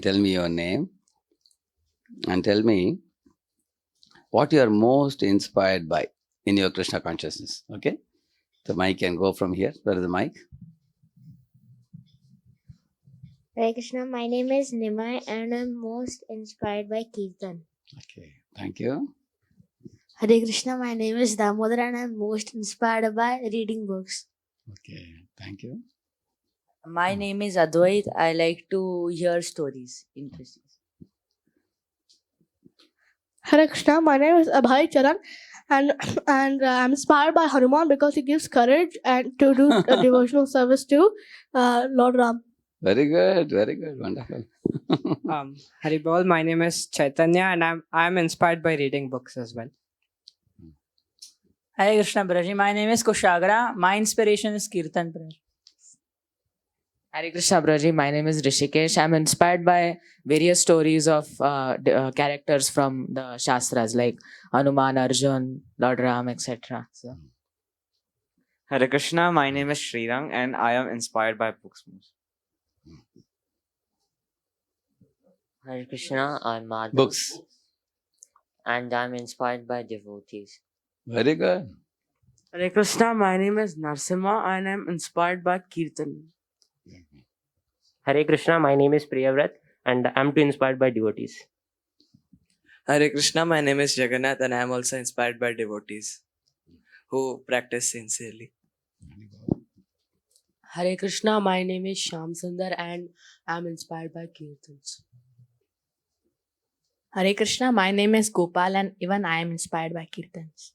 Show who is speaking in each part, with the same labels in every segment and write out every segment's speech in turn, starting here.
Speaker 1: Tell me your name and tell me what you are most inspired by in your Krishna consciousness. Okay? The mic can go from here. Where is the mic?
Speaker 2: Hare Krishna, my name is Nimai and I'm most inspired by Kirtan.
Speaker 1: Okay. Thank you.
Speaker 2: Hare Krishna, my name is Damodar and I'm most inspired by reading books.
Speaker 1: Okay. Thank you.
Speaker 3: My name is Advait. I like to hear stories. Interesting.
Speaker 4: Hare Krishna, my name is Abhay Charan and I'm inspired by Hanuman because he gives courage and to do a devotional service to Lord Ram.
Speaker 1: Very good. Very good. Wonderful.
Speaker 5: Haribol, my name is Chaitanya and I'm inspired by reading books as well.
Speaker 3: Hare Krishna Braji. My name is Kushagra. My inspiration is Kirtan prayer.
Speaker 6: Hare Krishna Braji, my name is Rishikesh. I'm inspired by various stories of characters from the Shastras like Hanuman, Arjun, Lord Ram, etc. So,
Speaker 7: Hare Krishna, my name is Srirang and I am inspired by books most.
Speaker 8: Hare Krishna, I'm Madhav.
Speaker 1: Books.
Speaker 8: And I'm inspired by devotees.
Speaker 1: Very good.
Speaker 9: Hare Krishna, my name is Narsimha and I'm inspired by Kirtan.
Speaker 10: Hare Krishna, my name is Priyavrat and I'm too inspired by devotees.
Speaker 11: Hare Krishna, my name is Jagannath and I am also inspired by devotees who practice sincerely.
Speaker 9: Hare Krishna, my name is Shyam Sundar and I'm inspired by Kirtans.
Speaker 12: Hare Krishna, my name is Gopal and even I am inspired by Kirtans.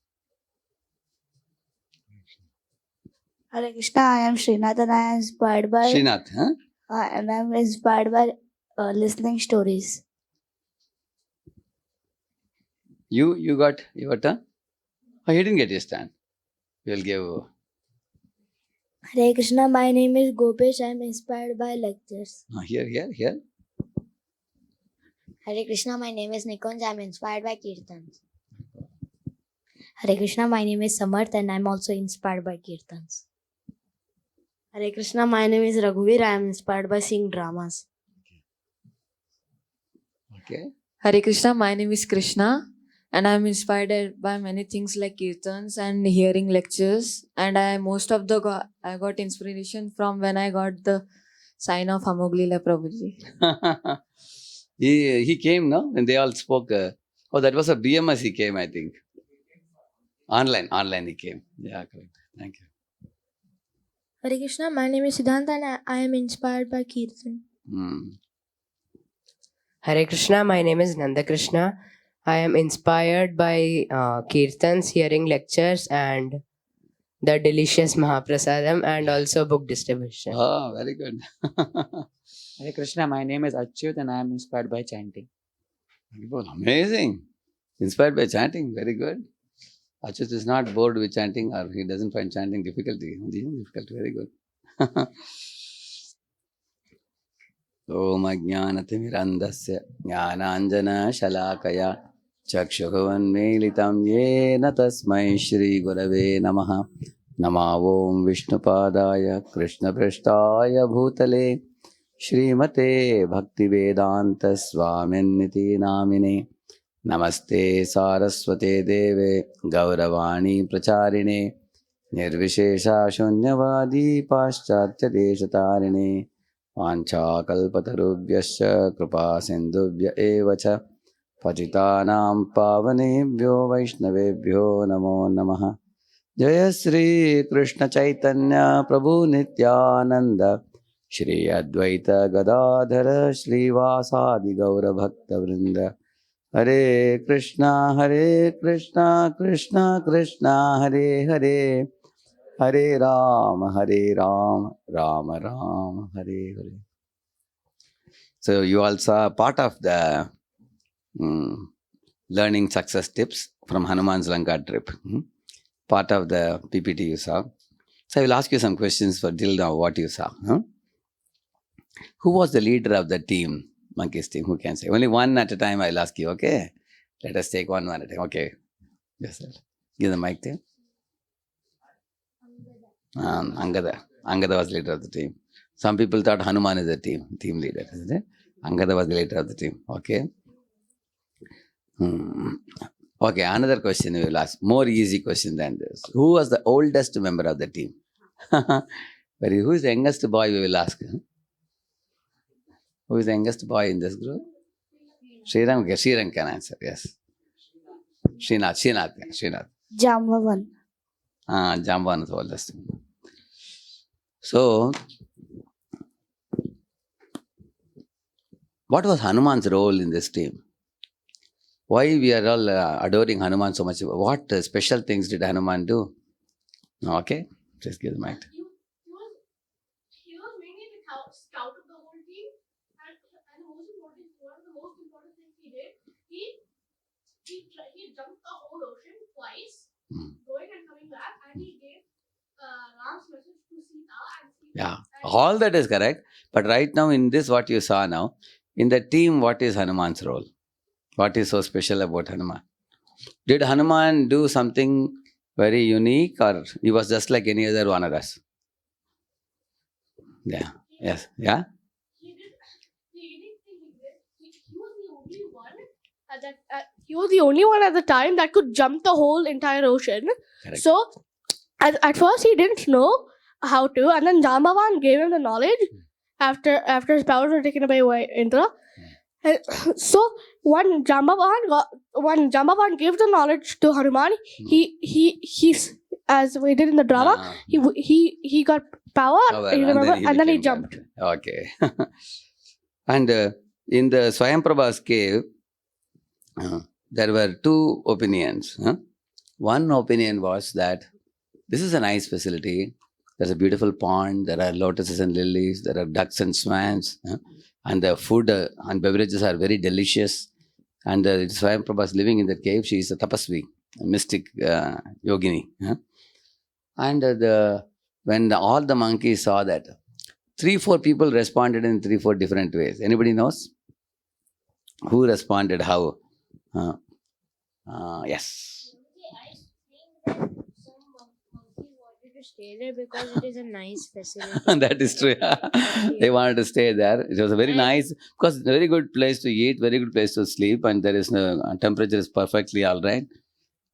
Speaker 13: Hare Krishna, I am Srinath and I am inspired by...
Speaker 1: Srinath, huh?
Speaker 13: And I am inspired by listening stories.
Speaker 1: You got your turn? Oh, he didn't get his turn. We'll give...
Speaker 2: Hare Krishna, my name is Gopesh. I am inspired by lectures.
Speaker 1: Here.
Speaker 2: Hare Krishna, my name is Nikunj. I am inspired by Kirtans. Hare Krishna, my name is Samarth and I am also inspired by Kirtans. Hare Krishna, my name is Raghuvir. I am inspired by seeing dramas.
Speaker 1: Okay.
Speaker 6: Hare Krishna, my name is Krishna and I'm inspired by many things like Kirtans and hearing lectures. And I got inspiration from when I got the sign of Amoglila Prabhuji.
Speaker 1: He came, no? When they all spoke. That was a BMS he came, I think. Online he came. Yeah, correct. Thank you.
Speaker 2: Hare Krishna, my name is Siddhanta and I am inspired by Kirtan.
Speaker 10: Hare Krishna, my name is Nanda Krishna. I am inspired by Kirtans, hearing lectures and the delicious Mahaprasadam and also book distribution.
Speaker 1: Oh, very good.
Speaker 3: Hare Krishna, my name is Achyut and I am inspired by chanting.
Speaker 1: Amazing. Inspired by chanting, very good. Achyut is not bored with chanting or he doesn't find chanting difficulty. Very good. Om Ajnanathmirandasya Jnananjana Shalakaya Chakshuvanmelitam Yena Tasmai Shri Gurave Namaha Nama Om Vishnupadaya Krishna Prashtaya Bhutale Shrimate Bhaktivedanta Swaminiti Namine Namaste Saraswate Deve Gauravani Pracharine Nirvishesha Shunyavadi Paschatya Deshatarine Vanchakalpatarubhyasya Kripa Sindhubhya Evacha Patitanam Pavanebhyo Vaishnavebhyo Namo Namaha Jaya Sri Krishna Chaitanya Prabhu Nityananda Shri Advaita Gadadhara Shri Vasadi Gaura Bhakta Vrinda Hare Krishna Krishna Krishna Hare Hare Hare Ram Ram Ram Hare Hare. So you all saw part of the learning success tips from Hanuman's Lanka trip. Part of the PPT you saw. So I will ask you some questions for till now what you saw. Who was the leader of the team? Monkey's team, who can say? Only one at a time I'll ask you, okay? Let us take one at a time. Okay. Yes, sir. Give the mic there. Angada. Angada was leader of the team. Some people thought Hanuman is the team leader, isn't it? Angada was the leader of the team. Okay. Okay, another question we will ask. More easy question than this. Who was the oldest member of the team? But who is the youngest boy we will ask? Who is the youngest boy in this group? Sriram, okay, Sriram can answer, yes. Srinath.
Speaker 13: Jambavan.
Speaker 1: Jamban is the oldest. So, what was Hanuman's role in this team? Why we are all adoring Hanuman so much? What special things did Hanuman do? Okay, just give the mic.
Speaker 4: He was mainly the scout of the whole team, and one of the most important things he did, he jumped the whole ocean twice, going and coming back, and he gave Ram's message to Sita and Sita.
Speaker 1: Yeah, all that is correct. But right now in this, what you saw now, in the team, what is Hanuman's role? What is so special about Hanuman? Did Hanuman do something very unique, or he was just like any other one of us? Yeah. Yes. Yeah.
Speaker 4: The unique thing he did, he was the only one at the time that could jump the whole entire ocean.
Speaker 1: Correct.
Speaker 4: So, at first he didn't know how to, and then Jambavan gave him the knowledge after his powers were taken away by Indra. And so when Jambavan gave the knowledge to Hanuman, he as we did in the drama, he got power, you remember, and then he jumped.
Speaker 1: Okay. And in the Swayamprabha's cave, there were two opinions. One opinion was that this is a nice facility. There's a beautiful pond. There are lotuses and lilies. There are ducks and swans. And the food and beverages are very delicious. And Swayamprabha is living in the cave. She is a tapasvi, a mystic yogini. And when all the monkeys saw that, 3-4 people responded in 3-4 different ways. Anybody knows? Who responded how? Yes.
Speaker 2: I think that some monkeys wanted to stay there because it is a nice facility.
Speaker 1: That is true. They wanted to stay there. It was a very nice, because it's a very good place to eat, very good place to sleep, and there is no temperature is perfectly all right,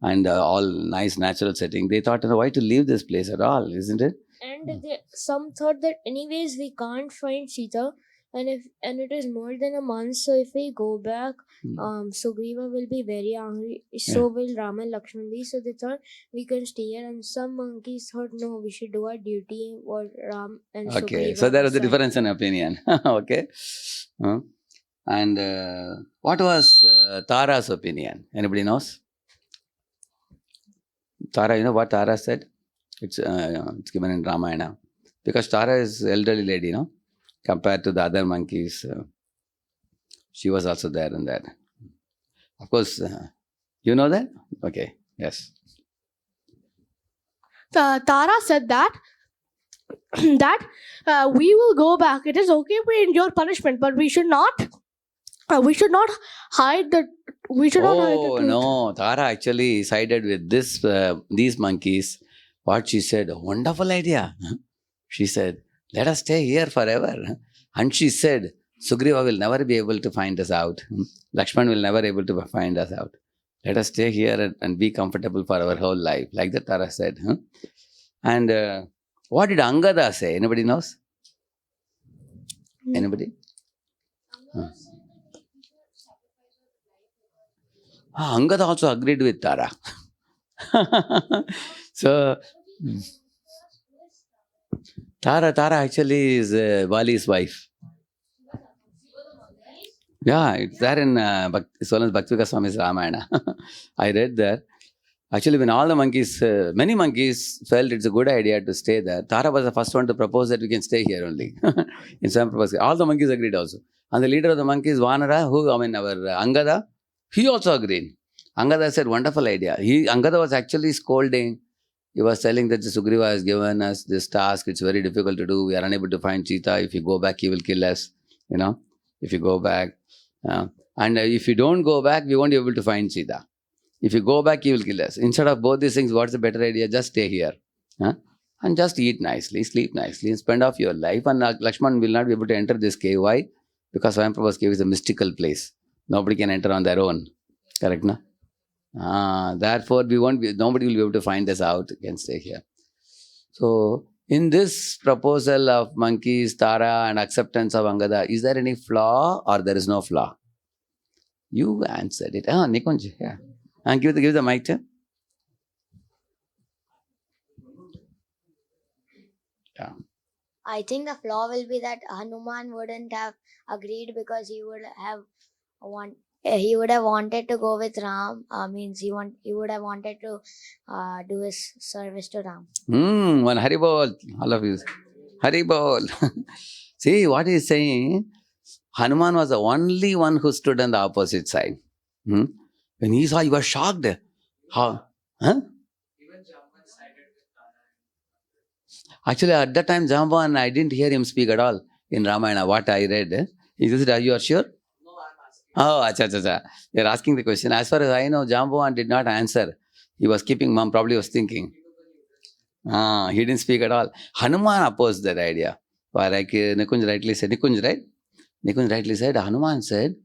Speaker 1: and all nice natural setting. They thought, why to leave this place at all, isn't it?
Speaker 2: And some thought that anyways we can't find Sita, and it is more than a month, so if we go back, Sugriva will be very angry. So will Ram and Lakshman be. So they thought we can stay here, and some monkeys thought no, we should do our duty what Ram and
Speaker 1: Okay,
Speaker 2: Sugriva
Speaker 1: so there was a
Speaker 2: said.
Speaker 1: difference in opinion. Okay. And what was Tara's opinion? Anybody knows? Tara, you know what Tara said? It's given in Ramayana. Because Tara is elderly lady, compared to the other monkeys. She was also there in that. Of course, you know that? Okay, yes.
Speaker 4: Tara said that we will go back. It is okay if we endure punishment, but we should not hide the. We should not hide the
Speaker 1: Oh
Speaker 4: truth.
Speaker 1: no, Tara actually sided with these monkeys. What she said, a wonderful idea. She said, let us stay here forever. And she said, Sugriva will never be able to find us out. Lakshman will never be able to find us out. Let us stay here and be comfortable for our whole life. Like that Tara said. And what did Angada say? Anybody knows? Anybody? Angada also agreed with Tara. So, Tara actually is Vali's wife. Yeah, it's there in Solan's Bhaktivika Swami's Ramayana. I read there. Actually, when all the monkeys, many monkeys felt it's a good idea to stay there, Tara was the first one to propose that we can stay here only. In some purpose, all the monkeys agreed also. And the leader of the monkeys, Vanara, our Angada, he also agreed. Angada said, wonderful idea. Angada was actually scolding. He was telling that Sugriva has given us this task. It's very difficult to do. We are unable to find Sita. If you go back, he will kill us. If you go back. And if you don't go back, we won't be able to find Sita. If you go back, he will kill us. Instead of both these things, what's the better idea? Just stay here. And just eat nicely, sleep nicely, and spend off your life. And Lakshman will not be able to enter this cave. Why? Because Swayamprabha's cave is a mystical place. Nobody can enter on their own. Correct, no? Therefore, nobody will be able to find us out. You can stay here. So, in this proposal of monkeys, Tara, and acceptance of Angada, is there any flaw or there is no flaw? You answered it. Nikunj, yeah. And give the mic to. Yeah.
Speaker 2: I think the flaw will be that Hanuman wouldn't have agreed because he would have wanted to go with Ram. He would have wanted to do his service to Ram.
Speaker 1: One Haribol, all of you. Haribol. See what he is saying. Hanuman was the only one who stood on the opposite side. When he saw, he was shocked. How? Huh? Actually, at that time, Jamban, I didn't hear him speak at all in Ramayana. What I read, he said, "Are you sure?" No, I'm asking. Oh, acha. You're asking the question. As far as I know, Jamban did not answer. He was keeping mum. Probably was thinking. He didn't speak at all. Hanuman opposed that idea. Like Nikunj rightly said. Nikunj, right? Nikunj rightly said. Hanuman said,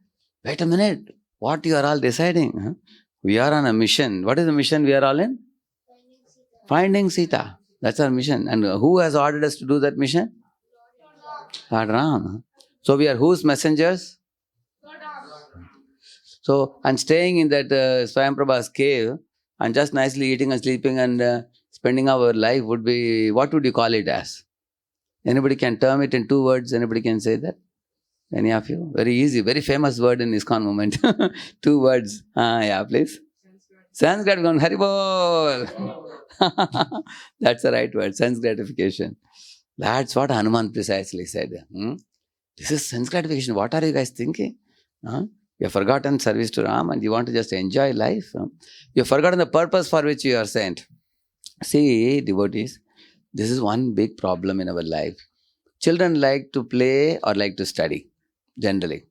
Speaker 1: "Wait a minute. What you are all deciding? Huh? We are on a mission. What is the mission we are all in? Finding Sita. That's our mission. And who has ordered us to do that mission? Lord Ram. So we are whose messengers? So, and staying in that Swayamprabha's cave and just nicely eating and sleeping and spending our life would be, what would you call it as? Anybody can term it in 2 words? Anybody can say that? Any of you? Very easy, very famous word in ISKCON movement. 2 words. Yeah, please. Sense gratification. Haribol. That's the right word, sense gratification. That's what Hanuman precisely said. This is sense gratification. What are you guys thinking? You have forgotten service to Ram and you want to just enjoy life. You have forgotten the purpose for which you are sent. See, devotees, this is one big problem in our life. Children like to play or like to study, generally.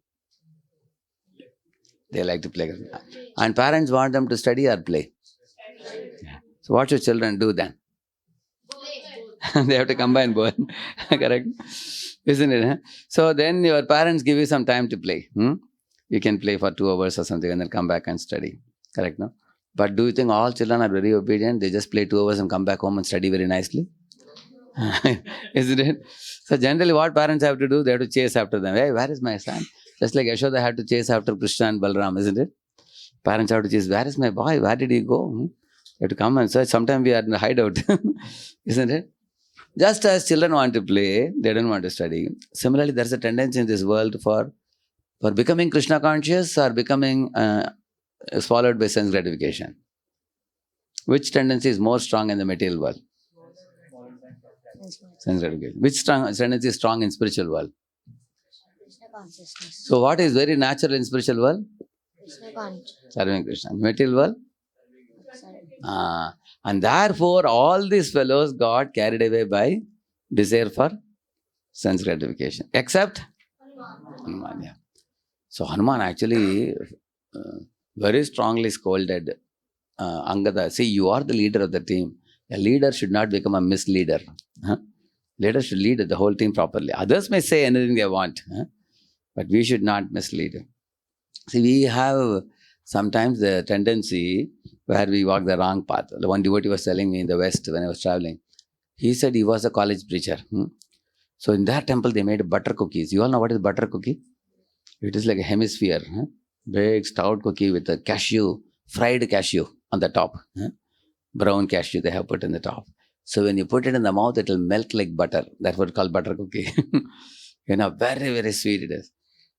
Speaker 1: They like to play. And parents want them to study or play. So what should children do then? They have to combine both. Correct? Isn't it? Huh? So then your parents give you some time to play. You can play for 2 hours or something and then come back and study. Correct, no? But do you think all children are very obedient? They just play 2 hours and come back home and study very nicely? Isn't it? So generally what parents have to do, they have to chase after them. Hey, where is my son? Just like Yashoda had to chase after Krishna and Balram, isn't it? Parents have to chase, where is my boy? Where did he go? You have to come and search. Sometimes we are in a hideout. Isn't it? Just as children want to play, they don't want to study. Similarly, there's a tendency in this world for becoming Krishna conscious or becoming swallowed by sense gratification. Which tendency is more strong in the material world? Sense gratification. Which tendency is strong in spiritual world?
Speaker 2: Krishna consciousness.
Speaker 1: So what is very natural in spiritual world?
Speaker 2: Krishna consciousness.
Speaker 1: Serving Krishna. Material world? And therefore all these fellows got carried away by desire for sense gratification. Except Hanuman. Yeah. So Hanuman actually very strongly scolded Angada. See, you are the leader of the team. A leader should not become a misleader. Leader should lead the whole team properly. Others may say anything they want, but we should not mislead. See, we have sometimes the tendency where we walk the wrong path. One devotee was telling me in the West when I was traveling. He said he was a college preacher. So in that temple they made butter cookies. You all know what is butter cookie? It is like a hemisphere. Big stout cookie with a cashew, fried cashew on the top. Brown cashew they have put in the top. So when you put it in the mouth, it will melt like butter. That's what we call butter cookie. Very, very sweet it is.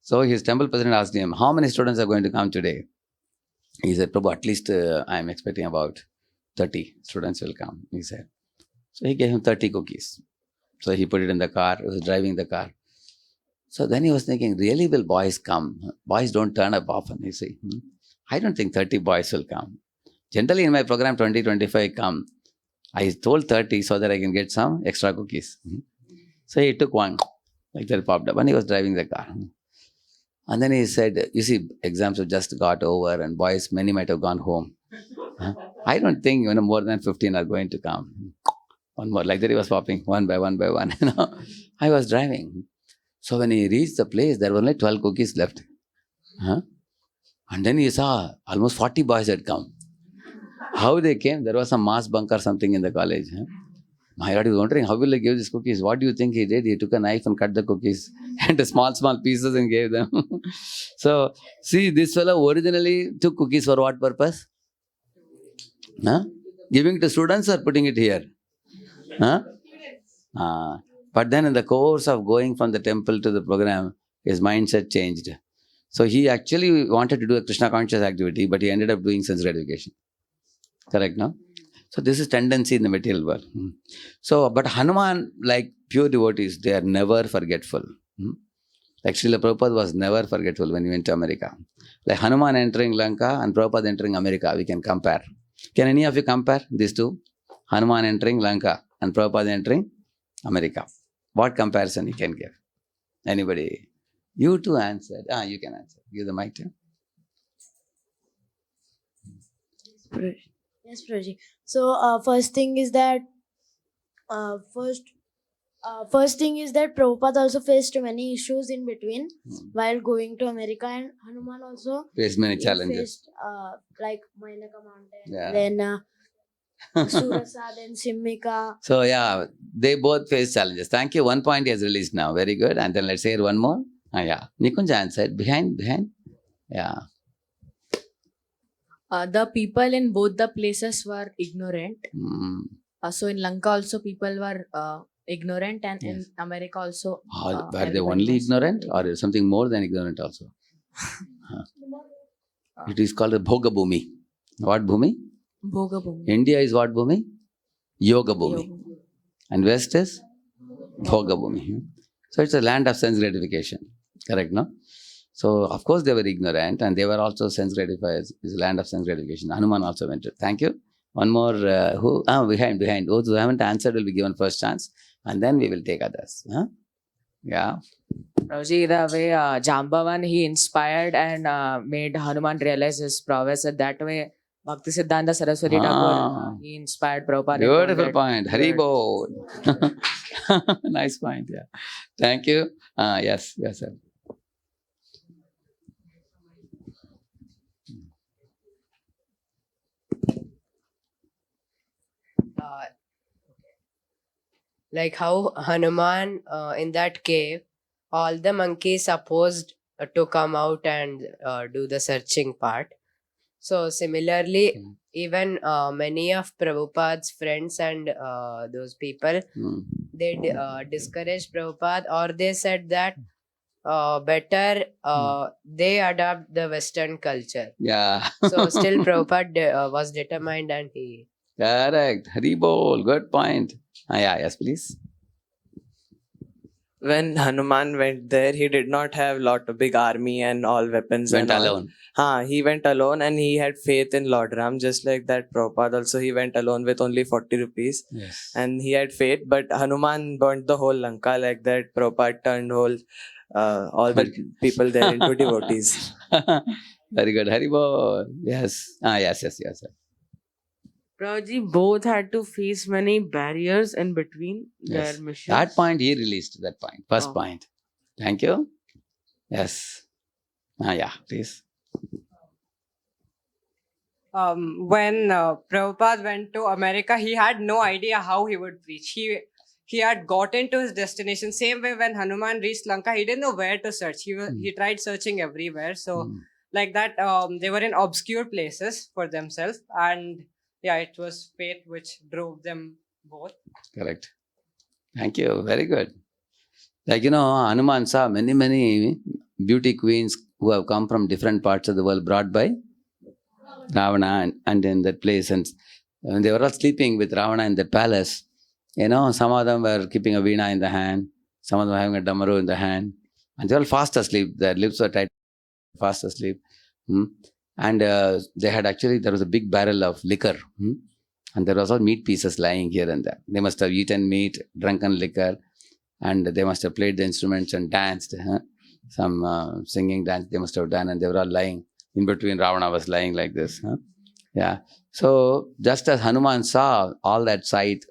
Speaker 1: So his temple president asked him, how many students are going to come today? He said, Prabhu, at least I am expecting about 30 students will come, he said. So he gave him 30 cookies. So he put it in the car, he was driving the car. So then he was thinking, really will boys come? Boys don't turn up often, you see. I don't think 30 boys will come. Generally in my program, 20-25 come. I told 30 so that I can get some extra cookies. So he took one, like that popped up, and he was driving the car. And then he said, you see, exams have just got over and boys, many might have gone home. I don't think more than 15 are going to come. One more, like that he was popping one by one by one. I was driving. So when he reached the place, there were only 12 cookies left. Huh? And then he saw almost 40 boys had come. How they came? There was some mass bunk or something in the college. Huh? My lord is wondering, how will I give these cookies? What do you think he did? He took a knife and cut the cookies into small pieces and gave them. So, see, this fellow originally took cookies for what purpose? Huh? Giving it to students or putting it here? Huh? But then in the course of going from the temple to the program, his mindset changed. So he actually wanted to do a Krishna conscious activity, but he ended up doing sense gratification. Correct, no? So this is tendency in the material world. So, but Hanuman, like pure devotees, they are never forgetful. Like Srila Prabhupada was never forgetful when he went to America. Like Hanuman entering Lanka and Prabhupada entering America, we can compare. Can any of you compare these two? Hanuman entering Lanka and Prabhupada entering America. What comparison you can give? Anybody? You two answered. You can answer. Give the mic to him.
Speaker 2: Yes, Prabhuji. So first thing is that Prabhupada also faced many issues in between while going to America, and Hanuman also
Speaker 1: Faced many challenges.
Speaker 2: Faced like Mainaka Mountain, then Surasa, then Simika.
Speaker 1: So yeah, they both face challenges. Thank you. 1 point he has released now. Very good. And then let's hear one more. Yeah. Nikunja answered. Behind. Yeah.
Speaker 12: The people in both the places were ignorant. So in Lanka also people were ignorant, and in America also.
Speaker 1: Were they only ignorant or something more than ignorant also? It is called a Bhoga Bhumi. What Bhumi?
Speaker 12: Bhoga Bhumi.
Speaker 1: India is what Bhumi? Yoga Bhumi. And West is Bhoga Bhumi. So it's a land of sense gratification. Correct, no? So, of course, they were ignorant and they were also sense gratified. It's a land of sense gratification. Hanuman also went to. Thank you. One more. Who? Behind. Those who haven't answered will be given first chance. And then we will take others. Huh? Yeah.
Speaker 3: Prabhuji, the way Jambavan, he inspired and made Hanuman realize his prowess. That way, Bhakti Siddhanta Saraswati Thakur, he inspired Prabhupada.
Speaker 1: Beautiful point. Hari Bol. Nice point. Yeah. Thank you. Yes, sir.
Speaker 10: Like how Hanuman in that cave, all the monkeys opposed to come out and do the searching part. So similarly, even many of Prabhupada's friends and those people, they discouraged Prabhupada, or they said that better they adopt the Western culture.
Speaker 1: Yeah.
Speaker 10: So still Prabhupada was determined and he...
Speaker 1: Correct. Hari Bol. Good point. Yes, please.
Speaker 11: When Hanuman went there, he did not have a big army and all weapons.
Speaker 1: Went alone.
Speaker 11: He went alone and he had faith in Lord Ram, just like that Prabhupada also. He went alone with only 40 rupees.
Speaker 1: Yes.
Speaker 11: And he had faith, but Hanuman burnt the whole Lanka like that. Prabhupada turned all the people there into devotees.
Speaker 1: Very good. Hari Bol. Yes. Yes. Sir.
Speaker 9: Prabhuji, both had to face many barriers in between their missions.
Speaker 1: That point he released. That point. First point. Thank you. Yes. Please.
Speaker 5: When Prabhupada went to America, he had no idea how he would preach. He had gotten to his destination. Same way when Hanuman reached Lanka, he didn't know where to search. He tried searching everywhere. So like that, they were in obscure places for themselves. And it was fate which drove them both.
Speaker 1: Correct. Thank you. Very good. Like, Hanuman saw many beauty queens who have come from different parts of the world brought by Ravana and in that place. And they were all sleeping with Ravana in that palace. Some of them were keeping a veena in the hand. Some of them having a damaru in the hand. And they were all fast asleep. Their lips were tight, fast asleep. And they had there was a big barrel of liquor. And there was all meat pieces lying here and there. They must have eaten meat, drunken liquor, and they must have played the instruments and danced. Some singing dance they must have done, and they were all lying. In between, Ravana was lying like this. Yeah. So just as Hanuman saw all that sight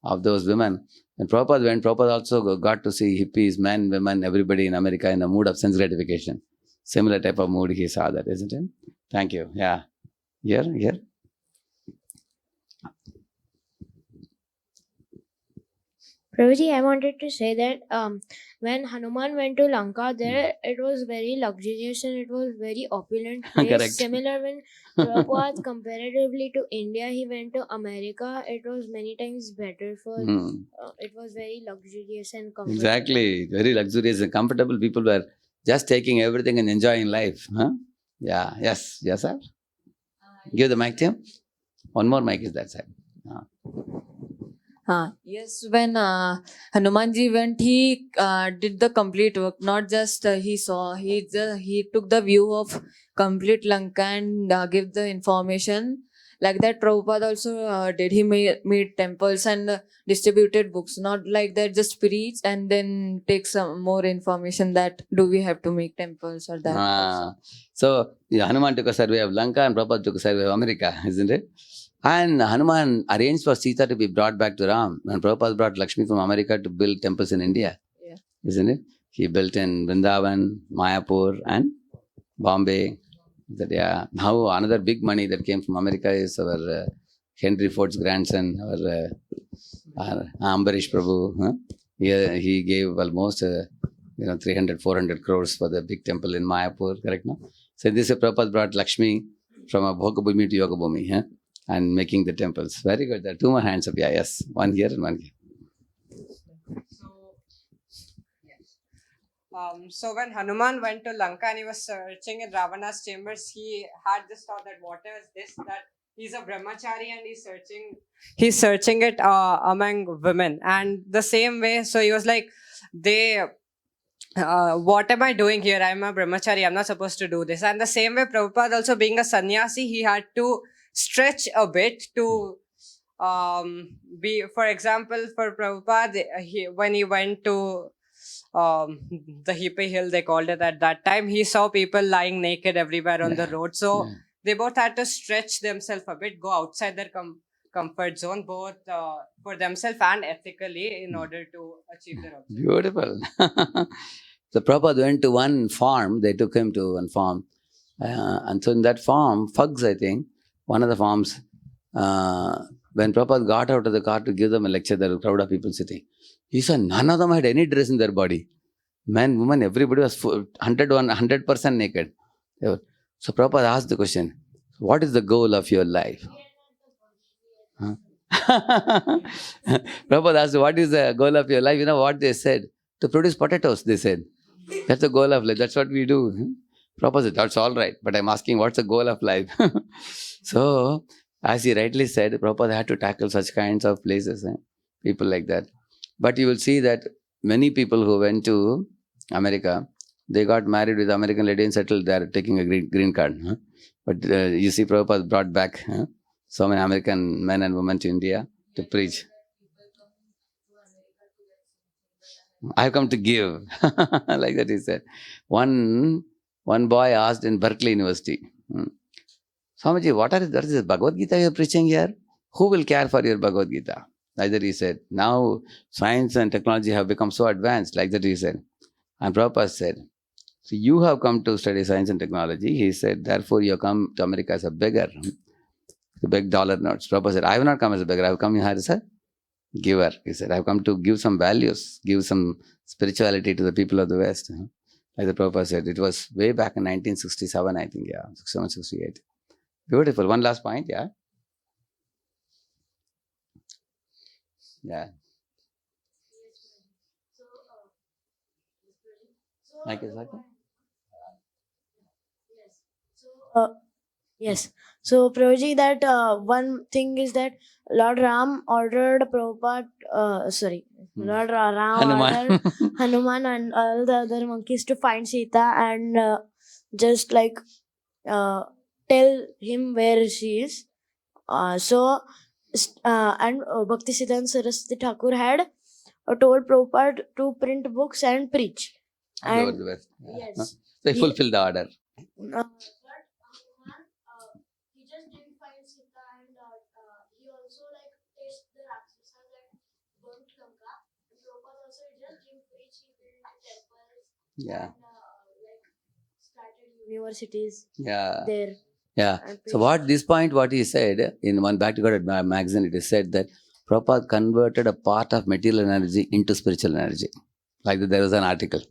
Speaker 1: of those women, When Prabhupada went, Prabhupada also got to see hippies, men, women, everybody in America in a mood of sense gratification. Similar type of mood he saw that, isn't it? Thank you. Yeah. Here.
Speaker 2: Prabhuji, I wanted to say that when Hanuman went to Lanka, there it was very luxurious and it was very opulent place.
Speaker 1: Correct.
Speaker 2: Similar when Prabhupada comparatively to India, he went to America. It was many times better for. It was very luxurious and comfortable.
Speaker 1: Exactly. Very luxurious and comfortable. People were just taking everything and enjoying life. Huh? Yeah. Yes, sir. Give the mic to him. One more mic is that side.
Speaker 6: Yes, when Hanumanji went, he did the complete work. Not just he saw, he took the view of complete Lanka and give the information. Like that, Prabhupada also did. He made temples and distributed books. Not like that, just preach and then take some more information that do we have to make temples or that.
Speaker 1: So Hanuman took a survey of Lanka and Prabhupada took a survey of America, isn't it? And Hanuman arranged for Sita to be brought back to Ram. And Prabhupada brought Lakshmi from America to build temples in India.
Speaker 6: Yeah.
Speaker 1: Isn't it? He built in Vrindavan, Mayapur and Bombay. Now another big money that came from America is our Henry Ford's grandson, our Ambarish Prabhu. Huh? He gave almost 300-400 crores for the big temple in Mayapur, correct? No? So this Prabhupada brought Lakshmi from a Bhogabhumi to Yogabhumi. Huh? And making the temples. Very good. There are two more hands up. Yeah, yes. One here and one here.
Speaker 5: So when Hanuman went to Lanka and he was searching in Ravana's chambers, he had this thought that what is this? That he's a brahmachari and he's searching it among women. And the same way, so he was like, what am I doing here? I'm a brahmachari. I'm not supposed to do this. And the same way, Prabhupada also being a sannyasi, he had to stretch a bit to be, for example, for Prabhupada, when he went to the hippie hill, they called it at that time, he saw people lying naked everywhere on the road. So they both had to stretch themselves a bit, go outside their comfort zone, both for themselves and ethically, in order to achieve their objective.
Speaker 1: Beautiful. So Prabhupada went to one farm, they took him to one farm. And so in that farm, Fugs, I think, one of the farms, when Prabhupada got out of the car to give them a lecture, there were a crowd of people sitting. He saw none of them had any dress in their body. Men, women, everybody was 100% naked. So Prabhupada asked the question, what is the goal of your life? Huh? Prabhupada asked, what is the goal of your life? You know what they said? To produce potatoes, they said. That's the goal of life. That's what we do. Prabhupada said, that's all right. But I'm asking, what's the goal of life? So, as he rightly said, Prabhupada had to tackle such kinds of places, people like that. But you will see that many people who went to America, they got married with American lady and settled there, taking a green card. Huh? But you see, Prabhupada brought back so many American men and women to India to preach. I've come to give. Like that he said. One boy asked in Berkeley University, Swamiji, what is this Bhagavad Gita you're preaching here? Who will care for your Bhagavad Gita? Like that he said. Now science and technology have become so advanced. Like that he said. And Prabhupada said, so you have come to study science and technology. He said, therefore you have come to America as a beggar. To beg dollar notes. Prabhupada said, I have not come as a beggar. I have come here as a giver. He said, I have come to give some values, give some spirituality to the people of the West. Like the Prabhupada said, it was way back in 1967, I think, 67, 68. Beautiful. One last point, Yeah. Like is that?
Speaker 2: Yes. So, Prabhuji, that one thing is that Lord Ram ordered Prabhupada, Lord Ram ordered Hanuman and all the other monkeys to find Sita and just like tell him where she is. And Bhaktisiddhanta Saraswati Thakur had told Prabhupada to print books and preach. And yes,
Speaker 1: they fulfilled the order.
Speaker 2: He just didn't find Sita and he also like tasted the Rakshasa that burnt Lanka.
Speaker 1: Yeah.
Speaker 2: Started universities
Speaker 1: Yeah.
Speaker 2: there.
Speaker 1: Yeah.
Speaker 2: and
Speaker 1: So
Speaker 2: preached.
Speaker 1: this point, what he said in one Bhakti magazine, it is said that Prabhupada converted a part of material energy into spiritual energy. Like that, there was an article.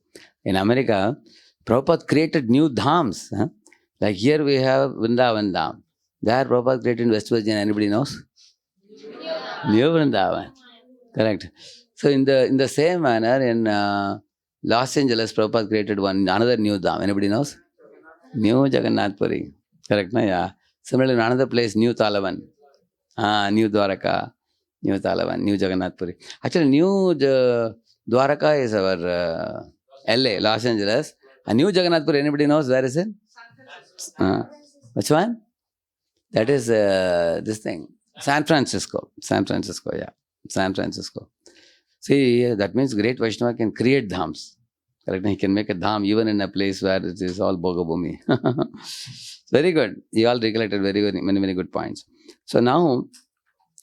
Speaker 1: In America, Prabhupada created new dhams. Huh? Like here we have Vrindavan Dham. There Prabhupada created in West Virginia. Anybody knows? New Vrindavan. Correct. So in the same manner, in Los Angeles, Prabhupada created another new dham. Anybody knows? New Jagannath Puri. Correct, na? Yeah. Similarly, in another place, New Talavan. New Dwaraka. New Talavan, New Jagannath Puri. Actually, New Dwaraka is our LA, Los Angeles. And New Jagannath Puri, anybody knows where is it? Which one? That is this thing. San Francisco. San Francisco, yeah. San Francisco. See, that means great Vaishnava can create dhams. Correct? He can make a dham even in a place where it is all Bhogabhumi. Very good. You all recollected many good points. So now,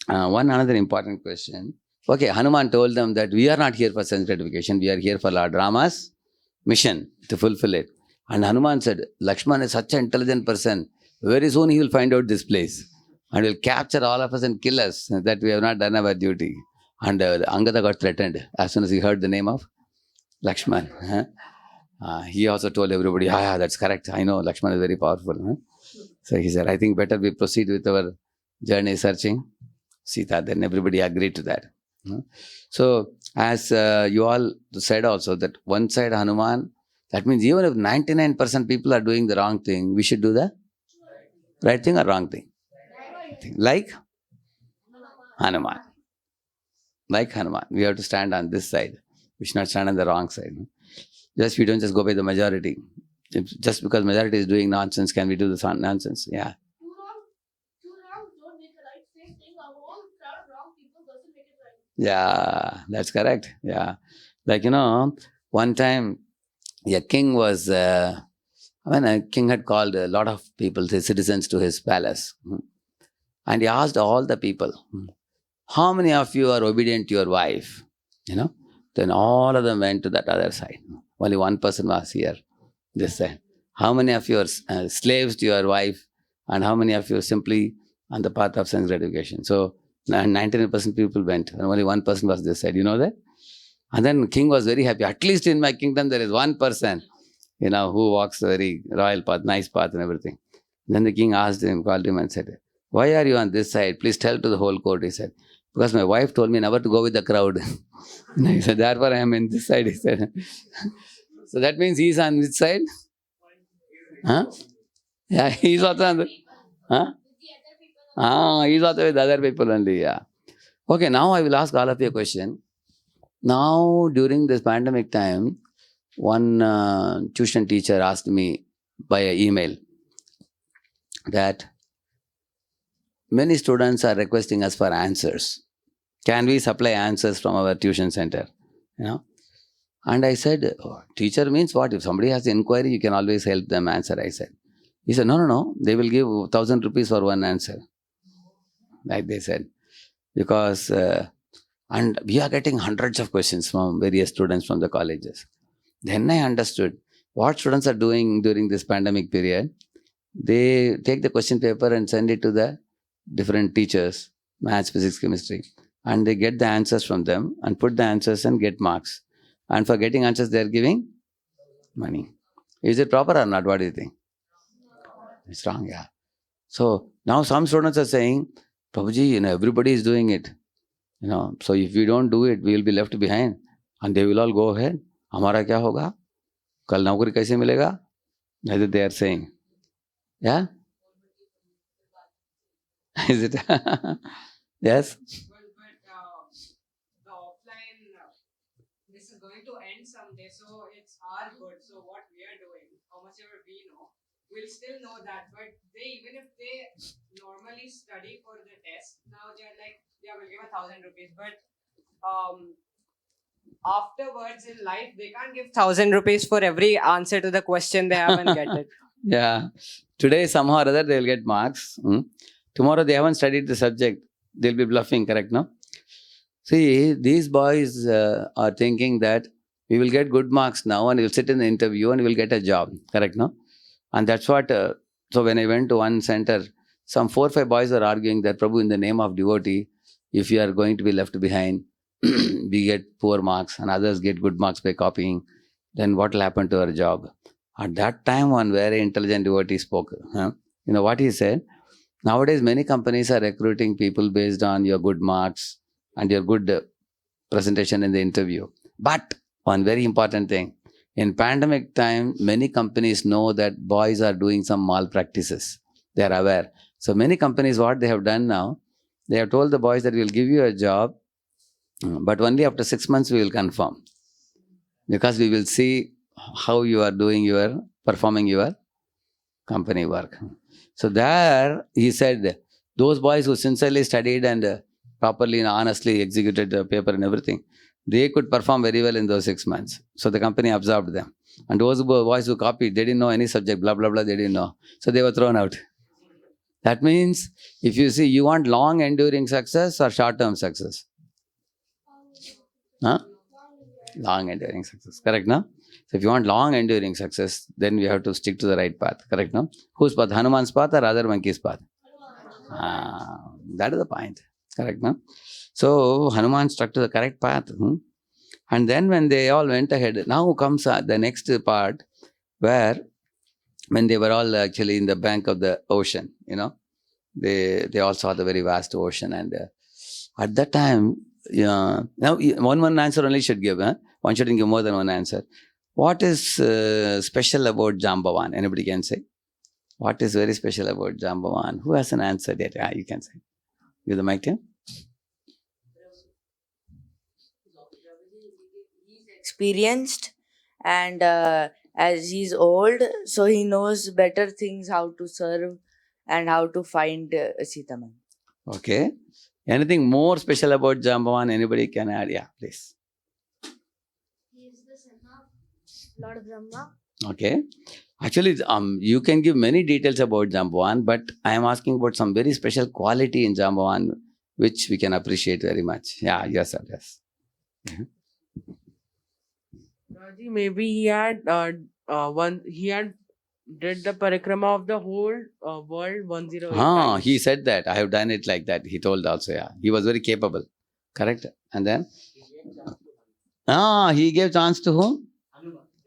Speaker 1: one another important question. Okay, Hanuman told them that we are not here for sense gratification. We are here for Lord Rama's mission to fulfill it. And Hanuman said, Lakshman is such an intelligent person. Very soon he will find out this place and will capture all of us and kill us that we have not done our duty. And Angada got threatened as soon as he heard the name of Lakshman. He also told everybody, yeah, that's correct. I know Lakshman is very powerful. So he said, I think better we proceed with our journey searching Sita. Then everybody agreed to that. So as you all said also that one side Hanuman, that means even if 99% people are doing the wrong thing, we should do the right thing or wrong thing. Like Hanuman. Like Hanuman. We have to stand on this side. We should not stand on the wrong side. We don't just go by the majority. Just because majority is doing nonsense, can we do this nonsense? Yeah.
Speaker 4: Two wrongs don't make a right. Same thing, a whole crowd of wrong people doesn't make it right.
Speaker 1: Yeah, that's correct. Yeah. Like, one time a king was, a king had called a lot of people, his citizens, to his palace. And he asked all the people, how many of you are obedient to your wife? Then all of them went to that other side. Only one person was here, this side. How many of you are slaves to your wife? And how many of you are simply on the path of sense gratification? So 99% people went, and only one person was this side. You know that? And then king was very happy. At least in my kingdom there is one person, who walks a very royal path, nice path and everything. Then the king asked him, called him and said, why are you on this side? Please tell to the whole court. He said, because my wife told me never to go with the crowd. He said, therefore I am in this side, he said. So that means he is on which side? Huh? Yeah, he is also on the... Huh? He is also with other people only, yeah. Okay, now I will ask all of you a question. Now, during this pandemic time, one tuition teacher asked me by email that many students are requesting us for answers. Can we supply answers from our tuition center? And I said, teacher means what? If somebody has an inquiry, you can always help them answer, I said. He said, no, they will give 1,000 rupees for one answer. Like they said. Because, and we are getting hundreds of questions from various students from the colleges. Then I understood what students are doing during this pandemic period. They take the question paper and send it to the different teachers, maths, physics, chemistry, and they get the answers from them and put the answers and get marks. And for getting answers, they are giving money. Is it proper or not? What do you think? It's wrong, yeah. So now some students are saying, Prabhuji, everybody is doing it. So if we don't do it, we will be left behind. And they will all go ahead. Hamara kya hoga? Kal naukri kaise milega? That's what they are saying. Yeah? Is it? Yes?
Speaker 5: The offline, this is going to end someday, so it's our good. So what we are doing, how much ever we know, we'll still know that. But even if they normally study for the test, now they're like, yeah, we'll give 1,000 rupees. But afterwards in life, they can't give 1,000 rupees for every answer to the question they haven't get it.
Speaker 1: Yeah. Today, somehow or other, they will get marks. Tomorrow, they haven't studied the subject. They'll be bluffing, correct, no? See, these boys are thinking that we will get good marks now and we'll sit in the interview and we'll get a job. Correct, no? And that's what, so when I went to one center, some 4 or 5 boys were arguing that, Prabhu, in the name of devotee, if you are going to be left behind, we get poor marks and others get good marks by copying, then what will happen to our job? At that time, one very intelligent devotee spoke. You know what he said? Nowadays, many companies are recruiting people based on your good marks and your good presentation in the interview. But one very important thing, in pandemic time, many companies know that boys are doing some malpractices. They are aware. So many companies, what they have done now, they have told the boys that we will give you a job, but only after 6 months we will confirm. Because we will see how you are performing your company work. So there, he said, those boys who sincerely studied and properly and honestly executed the paper and everything, they could perform very well in those 6 months. So the company absorbed them. And those boys who copied, they didn't know any subject, blah, blah, blah, they didn't know. So they were thrown out. That means, if you see, you want long enduring success or short term success? Huh? Long enduring success. Correct, no? So if you want long enduring success, then we have to stick to the right path. Correct, no? Whose path? Hanuman's path or other monkey's path? That is the point. Correct, no? So Hanuman stuck to the correct path. And then when they all went ahead, now comes the next part where when they were all actually in the bank of the ocean, you know, they all saw the very vast ocean. And at that time, now one answer only should give. One shouldn't give more than one answer. What is special about Jambavan? Anybody can say? What is very special about Jambavan? Who has an answer yet? Yeah, you can say. Give the mic to him.
Speaker 14: Experienced, and as he's old, so he knows better things, how to serve and how to find Sitaman.
Speaker 1: Okay. Anything more special about Jambavan? Anybody can add? Yeah, please.
Speaker 2: He is the son of Lord Brahma.
Speaker 1: Okay. Actually, you can give many details about Jambavan, but I am asking about some very special quality in Jambavan, which we can appreciate very much. Yeah, yes, sir, yes.
Speaker 9: Raji, maybe he had did the parikrama of the whole world 108 times.
Speaker 1: He said that. I have done it like that. He told also, yeah. He was very capable. Correct? And then? He gave chance to whom?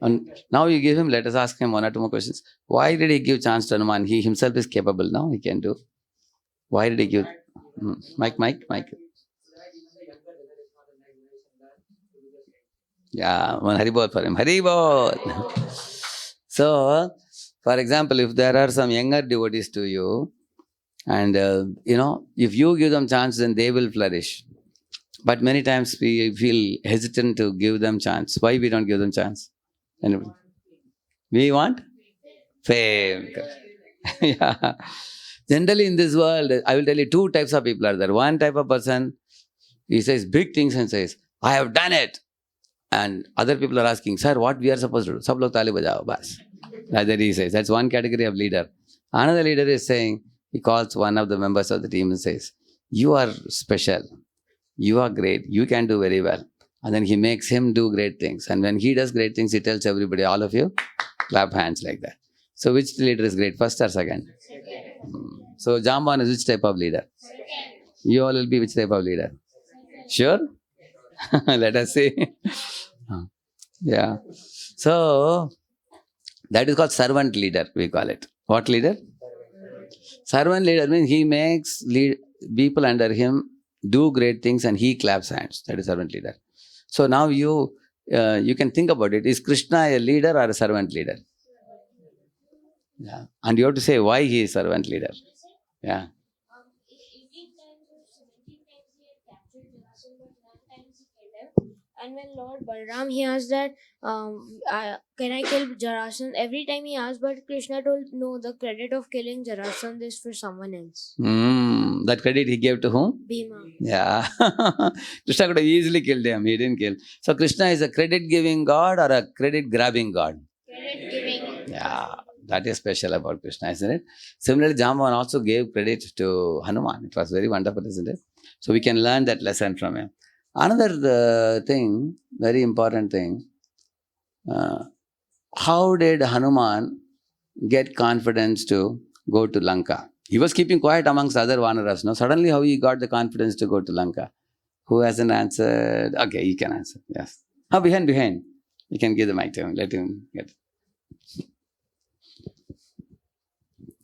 Speaker 1: And now you give him, let us ask him 1 or 2 more questions. Why did he give chance to Hanuman? He himself is capable now, he can do. Why did he give? Mike. Yeah, one Haribol for him. Haribol! So, for example, if there are some younger devotees to you, and if you give them chance, then they will flourish. But many times we feel hesitant to give them chance. Why we don't give them chance? Anybody? We want fame. Yeah. Generally in this world, I will tell you 2 types of people are there. One type of person, he says big things and says, I have done it. And other people are asking, sir, what we are supposed to do? Sab log taali bajao, bas. Like that he says. That's one category of leader. Another leader is saying, he calls one of the members of the team and says, you are special. You are great. You can do very well. And then he makes him do great things. And when he does great things, he tells everybody, all of you, clap hands like that. So which leader is great, first or second? So Jambavan is which type of leader? You all will be which type of leader? Sure? Let us see. Yeah. So that is called servant leader, we call it. What leader? Servant leader means he makes people under him do great things and he claps hands. That is servant leader. So now you can think about it. Is Krishna a leader or a servant leader? Yeah. And you have to say why he is servant leader. Yeah.
Speaker 2: 18 times or 17 times he had captured Jarasandha, but 9 times he killed him. And when Lord Balram, he asked that, can I kill Jarasandha? Every time he asked, but Krishna told, no, the credit of killing Jarasandha is for someone else.
Speaker 1: That credit he gave to whom?
Speaker 2: Bhima.
Speaker 1: Yeah. Krishna could have easily killed him. He didn't kill. So Krishna is a credit-giving God or a credit-grabbing God?
Speaker 2: Credit-giving.
Speaker 1: Yeah. That is special about Krishna, isn't it? Similarly, Jambavan also gave credit to Hanuman. It was very wonderful, isn't it? So we can learn that lesson from him. Another thing, very important thing, how did Hanuman get confidence to go to Lanka? He was keeping quiet amongst other Vanaras. No, suddenly how he got the confidence to go to Lanka? Who hasn't answered? Okay, you can answer. Yes. Behind. You can give the mic to him. Let him get.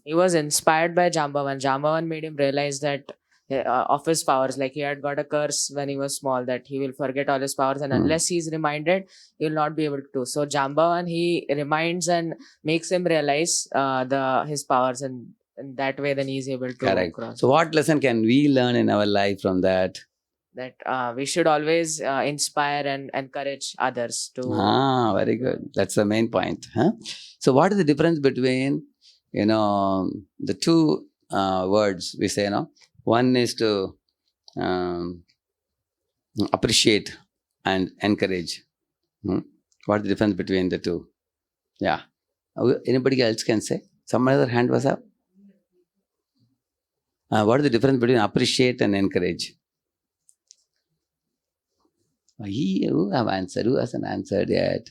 Speaker 3: He was inspired by Jambavan. Jambavan made him realize that of his powers, like he had got a curse when he was small, that he will forget all his powers, and unless he's reminded, he will not be able to. So Jambavan, he reminds and makes him realize his powers, and in that way, then he's able to
Speaker 1: Correct.
Speaker 3: cross.
Speaker 1: So what lesson can we learn in our life from that?
Speaker 3: That we should always inspire and encourage others to.
Speaker 1: Very good. That's the main point. Huh? So what is the difference between, the two words we say, one is to appreciate and encourage. What is the difference between the two? Yeah. Anybody else can say? Some other hand was up? What is the difference between appreciate and encourage? Who have answered? Who hasn't answered yet?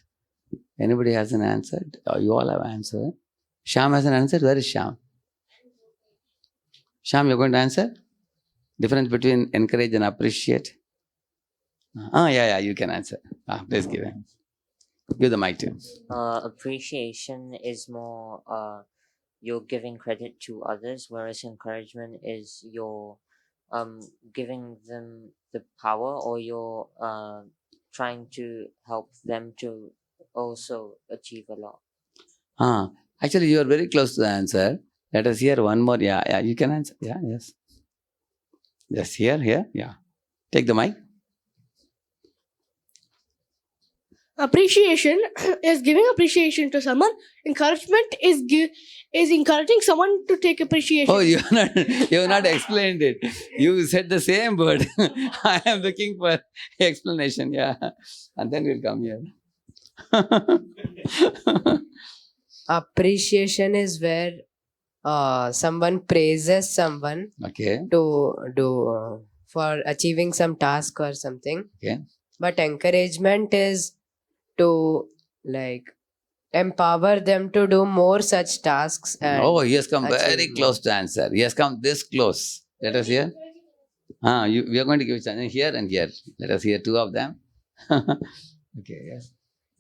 Speaker 1: Anybody hasn't answered? You all have answered. Sham hasn't answered. Where is Sham? Sham, you're going to answer? Difference between encourage and appreciate? Yeah, you can answer. Please give him. Give the mic to him.
Speaker 8: Appreciation is more you're giving credit to others, whereas encouragement is you're giving them the power, or you're trying to help them to also achieve a lot.
Speaker 1: Actually, you are very close to the answer. Let us hear one more. Yeah, you can answer. Yeah, yes. Yes, here. Yeah. Take the mic.
Speaker 4: Appreciation is giving appreciation to someone. Encouragement is encouraging someone to take appreciation.
Speaker 1: Oh, you have not explained it. You said the same word. I am looking for explanation. Yeah, and then we'll come here.
Speaker 10: Appreciation is where someone praises someone to do for achieving some task or something.
Speaker 1: Okay.
Speaker 10: But encouragement is to empower them to do more such tasks. And
Speaker 1: He has come very close to answer. He has come this close. Let us hear. We are going to give it here and here. Let us hear two of them. Okay, yes.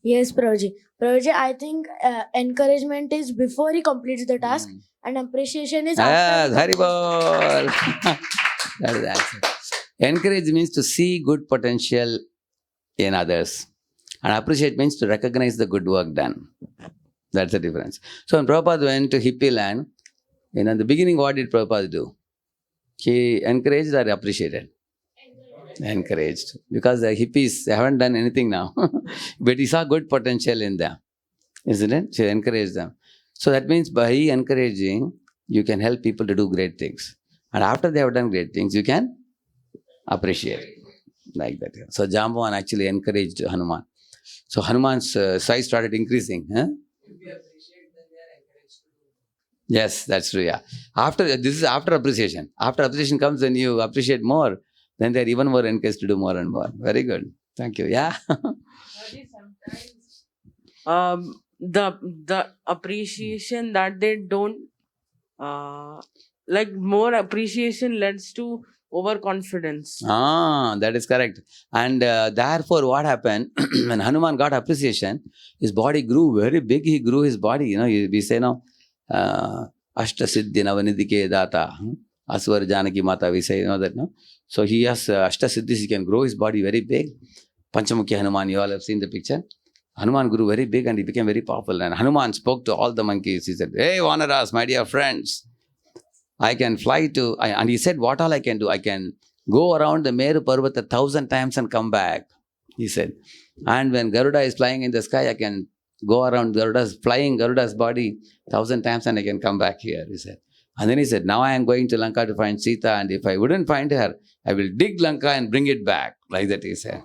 Speaker 2: Yes, Prabhuji. Prabhuji, I think encouragement is before he completes the task, and appreciation is after.
Speaker 1: Haribol. That is the answer. Encourage means to see good potential in others. And appreciate means to recognize the good work done. That's the difference. So when Prabhupada went to hippie land, in the beginning, what did Prabhupada do? He encouraged or appreciated? Encouraged. Because the hippies, they haven't done anything now. But he saw good potential in them. Isn't it? So he encouraged them. So that means by encouraging, you can help people to do great things. And after they have done great things, you can appreciate. Like that. So Jambavan actually encouraged Hanuman. So Hanuman's size started increasing. Huh? Yes, that's true. Yeah. This is after appreciation. After appreciation comes when you appreciate more, then they are even more encouraged to do more and more. Very good. Thank you. Yeah.
Speaker 9: The appreciation that they don't more appreciation leads to overconfidence.
Speaker 1: That is correct. And therefore, what happened when Hanuman got appreciation, his body grew very big. He grew his body. We say now, Ashta Siddhi Navanidike Data, Aswar Janaki Mata. We say that. No. So he has Ashta Siddhis. He can grow his body very big. Panchamukhi Hanuman. You all have seen the picture. Hanuman grew very big and he became very powerful. And Hanuman spoke to all the monkeys. He said, "Hey, Vanaras, my dear friends. I can fly to," and he said, "What all I can do? I can go around the Meru Parvat 1,000 times and come back," he said. "And when Garuda is flying in the sky, I can go around Garuda's body 1,000 times and I can come back here," he said. And then he said, "Now I am going to Lanka to find Sita, and if I wouldn't find her, I will dig Lanka and bring it back." Like that he said.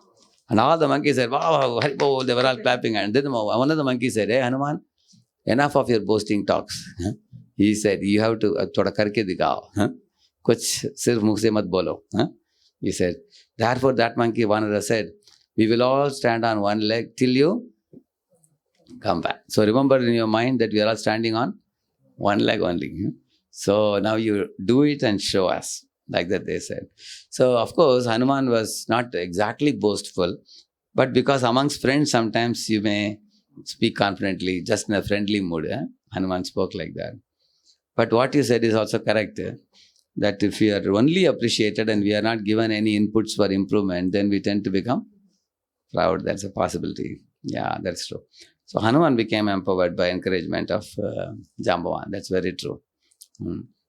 Speaker 1: And all the monkeys said, "Wow, Haribol," they were all clapping. And then one of the monkeys said, "Hey Hanuman, enough of your boasting talks." He said, "You have to thoda karke dikhao. Kuch sirf mukh se mat bolo." He said. Therefore that monkey Vanara said, "We will all stand on one leg till you come back. So remember in your mind that we are all standing on one leg only. So now you do it and show us. Like that they said. So of course, Hanuman was not exactly boastful, but because amongst friends sometimes you may speak confidently, just in a friendly mood. Hanuman spoke like that. But what you said is also correct. That if we are only appreciated and we are not given any inputs for improvement, then we tend to become proud. That's a possibility. Yeah, that's true. So Hanuman became empowered by encouragement of Jambavan. That's very true.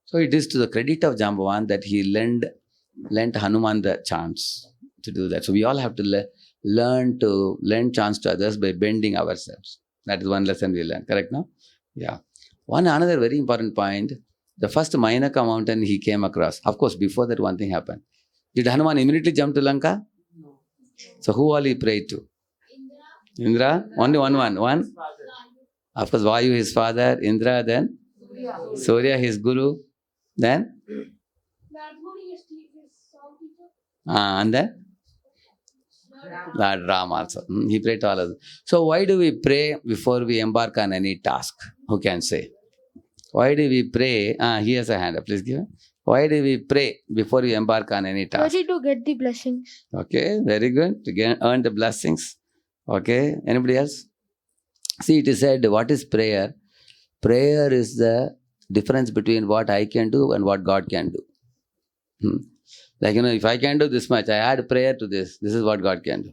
Speaker 1: So it is to the credit of Jambavan that he lent Hanuman the chance to do that. So we all have to learn to lend chance to others by bending ourselves. That is one lesson we learn. Correct now? Yeah. Another very important point. The first Mainaka mountain he came across. Of course, before that one thing happened. Did Hanuman immediately jump to Lanka? No. So who all he prayed to? Indra? Only one. Of course, Vayu his father, Indra then? Surya his guru. Then? And then? Lord Ram also. He prayed to all of them. So why do we pray before we embark on any task? Who can say? Why do we pray? He has a hand up. Please give. Why do we pray before we embark on any task?
Speaker 4: To get the blessings.
Speaker 1: Okay, very good. To earn the blessings. Okay, anybody else? See, it is said, what is prayer? Prayer is the difference between what I can do and what God can do. Like, if I can do this much, I add prayer to this. This is what God can do.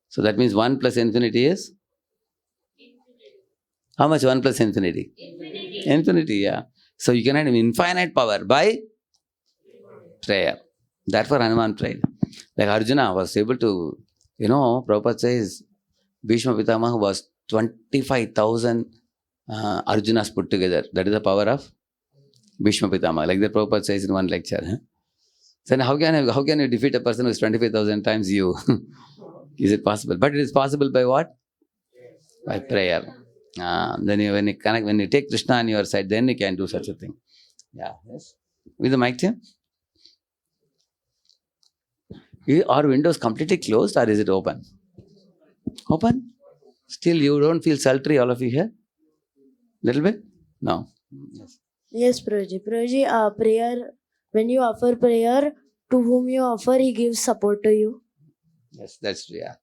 Speaker 1: So that means 1 plus infinity is? How much 1 plus infinity? Infinity, yeah. So you can have infinite power by prayer. Therefore Hanuman prayed. Like Arjuna was able to, Prabhupada says, Bhishma Pitamaha was 25,000 Arjunas put together. That is the power of Bhishma Pitamaha. Like the Prabhupada says in one lecture. So how can you defeat a person who is 25,000 times you? Is it possible? But it is possible by what? By prayer. Then when you take Krishna on your side, then you can do such a thing. Yeah. Yes. With the mic team? Are windows completely closed or is it open? Open? Still you don't feel sultry, all of you here? Little bit? No.
Speaker 2: Yes, Prabhuji. Prabhuji, prayer, when you offer prayer, to whom you offer, he gives support to you.
Speaker 1: Yes, that's true. Yeah.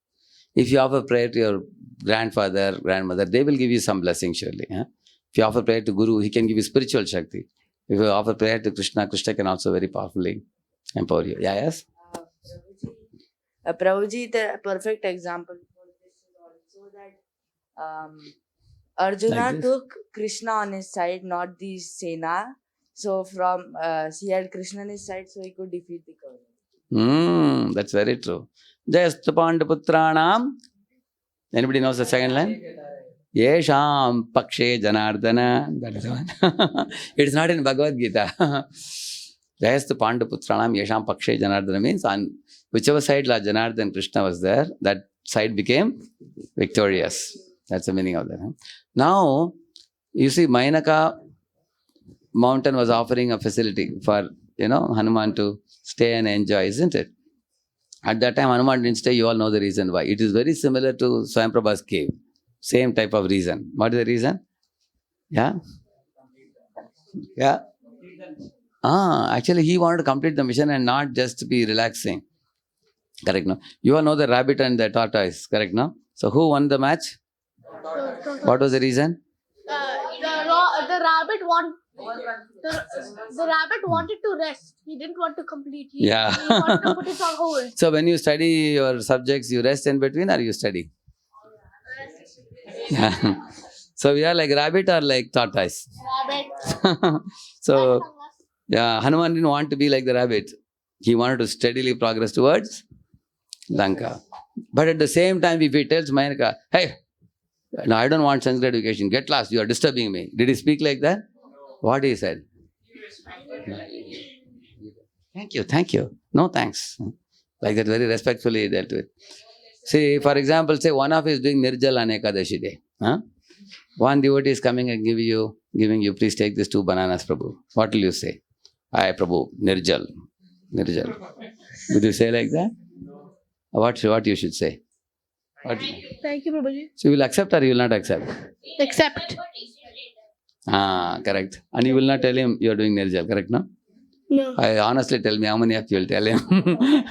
Speaker 1: If you offer prayer to your grandfather, grandmother, they will give you some blessing surely. If you offer prayer to Guru, he can give you spiritual Shakti. If you offer prayer to Krishna, Krishna can also very powerfully empower you. Yeah, yes?
Speaker 14: Prabhuji, the perfect example for this is also that Arjuna
Speaker 1: Like this?
Speaker 14: took Krishna on his side, not the Sena. So he had Krishna on his side, so he could defeat the Kaurava.
Speaker 1: That's very true. Jayastu Pandaputranam. Anybody knows the second line? Yesham Pakshe Janardana. That is the one. It is not in Bhagavad Gita. Jayastu Pandaputranam Yesham Pakshe Janardana means on whichever side Lord Janardana Krishna was there, that side became victorious. That's the meaning of that. Now, you see, Mainaka mountain was offering a facility for, Hanuman to stay and enjoy, isn't it? At that time, Hanuman didn't stay. You all know the reason why. It is very similar to Swayamprabha's cave. Same type of reason. What is the reason? Yeah? Yeah? Actually, he wanted to complete the mission and not just be relaxing. Correct, no? You all know the rabbit and the tortoise. Correct, no? So, who won the match? What was the reason?
Speaker 4: The rabbit wanted to rest. He didn't want to complete. He wanted to put it on hold.
Speaker 1: So when you study your subjects, you rest in between or you study? Yeah. So we are like rabbit or like tortoise?
Speaker 4: Rabbit.
Speaker 1: So, Hanuman didn't want to be like the rabbit. He wanted to steadily progress towards Lanka. But at the same time, if he tells Mainaka, hey, no, I don't want Sanskrit education. Get lost. You are disturbing me. Did he speak like that? What he said? Thank you. No thanks. Like that, very respectfully he dealt with. See, for example, say one of you is doing Nirjal on Ekadashi day. One devotee is coming and giving you, please take these 2 bananas, Prabhu. What will you say? Aye, Prabhu, Nirjal. Would you say like that? What you should say? What?
Speaker 4: Thank you, Prabhuji.
Speaker 1: So you will accept or you will not accept?
Speaker 4: Except.
Speaker 1: Correct. And you will not tell him you are doing Nirjal, correct, no?
Speaker 4: No.
Speaker 1: I honestly tell me how many of you will tell him.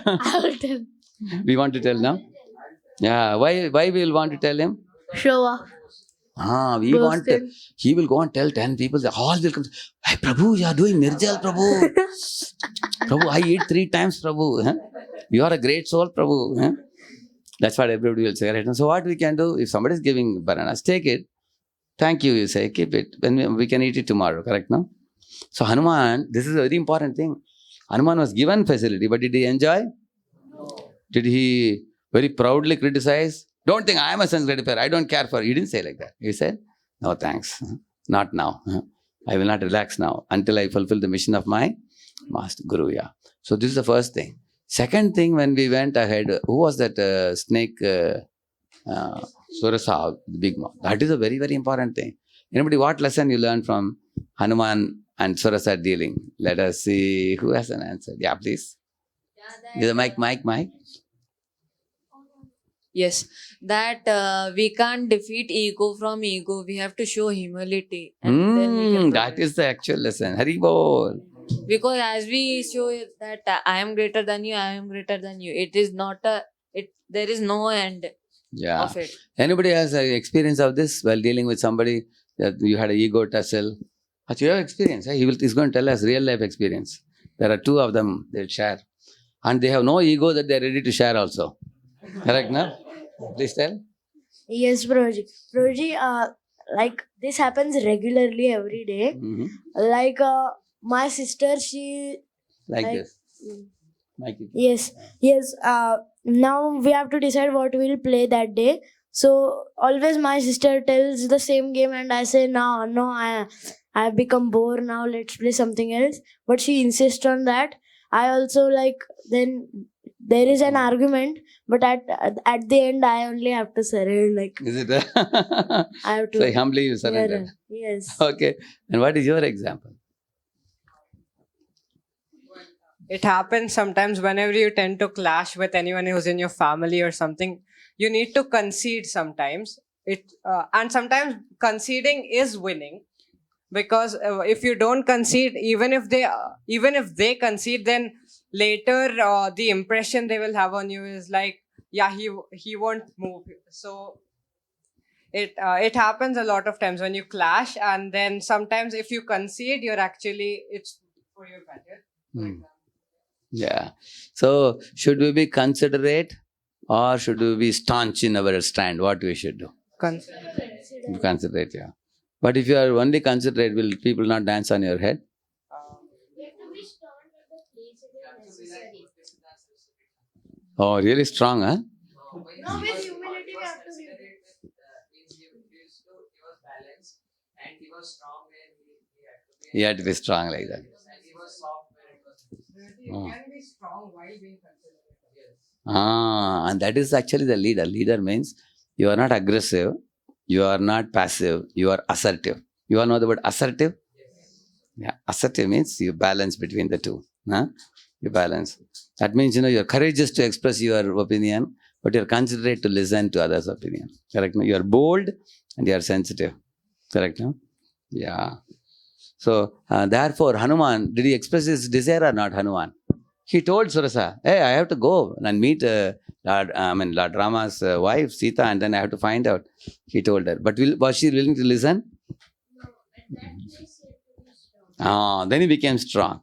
Speaker 4: I will tell.
Speaker 1: We want to tell now? Yeah. Why we will want to tell him?
Speaker 4: Show off.
Speaker 1: We want to, he will go and tell 10 people, they all will come. Hey Prabhu, you are doing Nirjal, Prabhu. Prabhu, I eat 3 times, Prabhu. Huh? You are a great soul, Prabhu. Huh? That's what everybody will say, right? And so what we can do, if somebody is giving bananas, take it. Thank you, you say, keep it. When we can eat it tomorrow, correct, no? So Hanuman, this is a very important thing. Hanuman was given facility, but did he enjoy? Did he very proudly criticize? Don't think I am a Sanskrit I don't care for. He didn't say like that. He said, no thanks, not now. I will not relax now until I fulfill the mission of my master, Guru. Yeah. So this is the first thing. Second thing, when we went ahead, who was that snake? Surasa, the big mouth. That is a very, very important thing. Anybody, what lesson you learned from Hanuman and Surasa dealing? Let us see who has an answer. Yeah, please. Is the mic?
Speaker 6: Yes, that we can't defeat ego from ego. We have to show humility. And then we can
Speaker 1: That is the actual lesson. Hari Bol.
Speaker 6: Because as we show that I am greater than you, I am greater than you. It is not there is no end of it.
Speaker 1: Anybody has an experience of this while dealing with somebody that you had an ego tussle? But you have experience. He's going to tell us real life experience. There are 2 of them they'll share. And they have no ego that they're ready to share also. Correct, no? Please tell.
Speaker 2: Yes, Prabhuji. Prabhuji, like this happens regularly every day. Like my sister, she
Speaker 1: Like
Speaker 2: like,
Speaker 1: this. Mic it.
Speaker 2: yes. Now we have to decide what we'll play that day. So always my sister tells the same game, and I say no, I have become bored now. Let's play something else. But she insists on that. I also like then. There is an argument, but at the end, I only have to surrender. Like,
Speaker 1: Is it?
Speaker 2: I have to.
Speaker 1: So humbly you surrender.
Speaker 2: Yes.
Speaker 1: Okay. And what is your example?
Speaker 5: It happens sometimes whenever you tend to clash with anyone who's in your family or something. You need to concede sometimes. And sometimes conceding is winning, because if you don't concede, even if they concede, then later the impression they will have on you is like, yeah, he won't move. So it happens a lot of times when you clash, and then sometimes if you concede, it's for your better.
Speaker 1: Yeah. So should we be considerate or should we be staunch in our stand? What we should do? Considerate, yeah. But if you are only considerate, will people not dance on your head? Oh, really strong, huh?
Speaker 4: No, with humility we have to be.
Speaker 1: He had to be strong like that. And that is actually the leader. Leader means you are not aggressive, you are not passive, you are assertive. You all know the word assertive? Yeah, assertive means you balance between the two. Huh? You balance. That means, you're courageous to express your opinion, but you're considerate to listen to others' opinion. Correct? No? You are bold and you are sensitive. Correct? No? Yeah. So, therefore, Hanuman, did he express his desire or not, Hanuman? He told Surasa, hey, I have to go and meet Lord Rama's wife, Sita, and then I have to find out. He told her. But was she willing to listen? Then he became strong.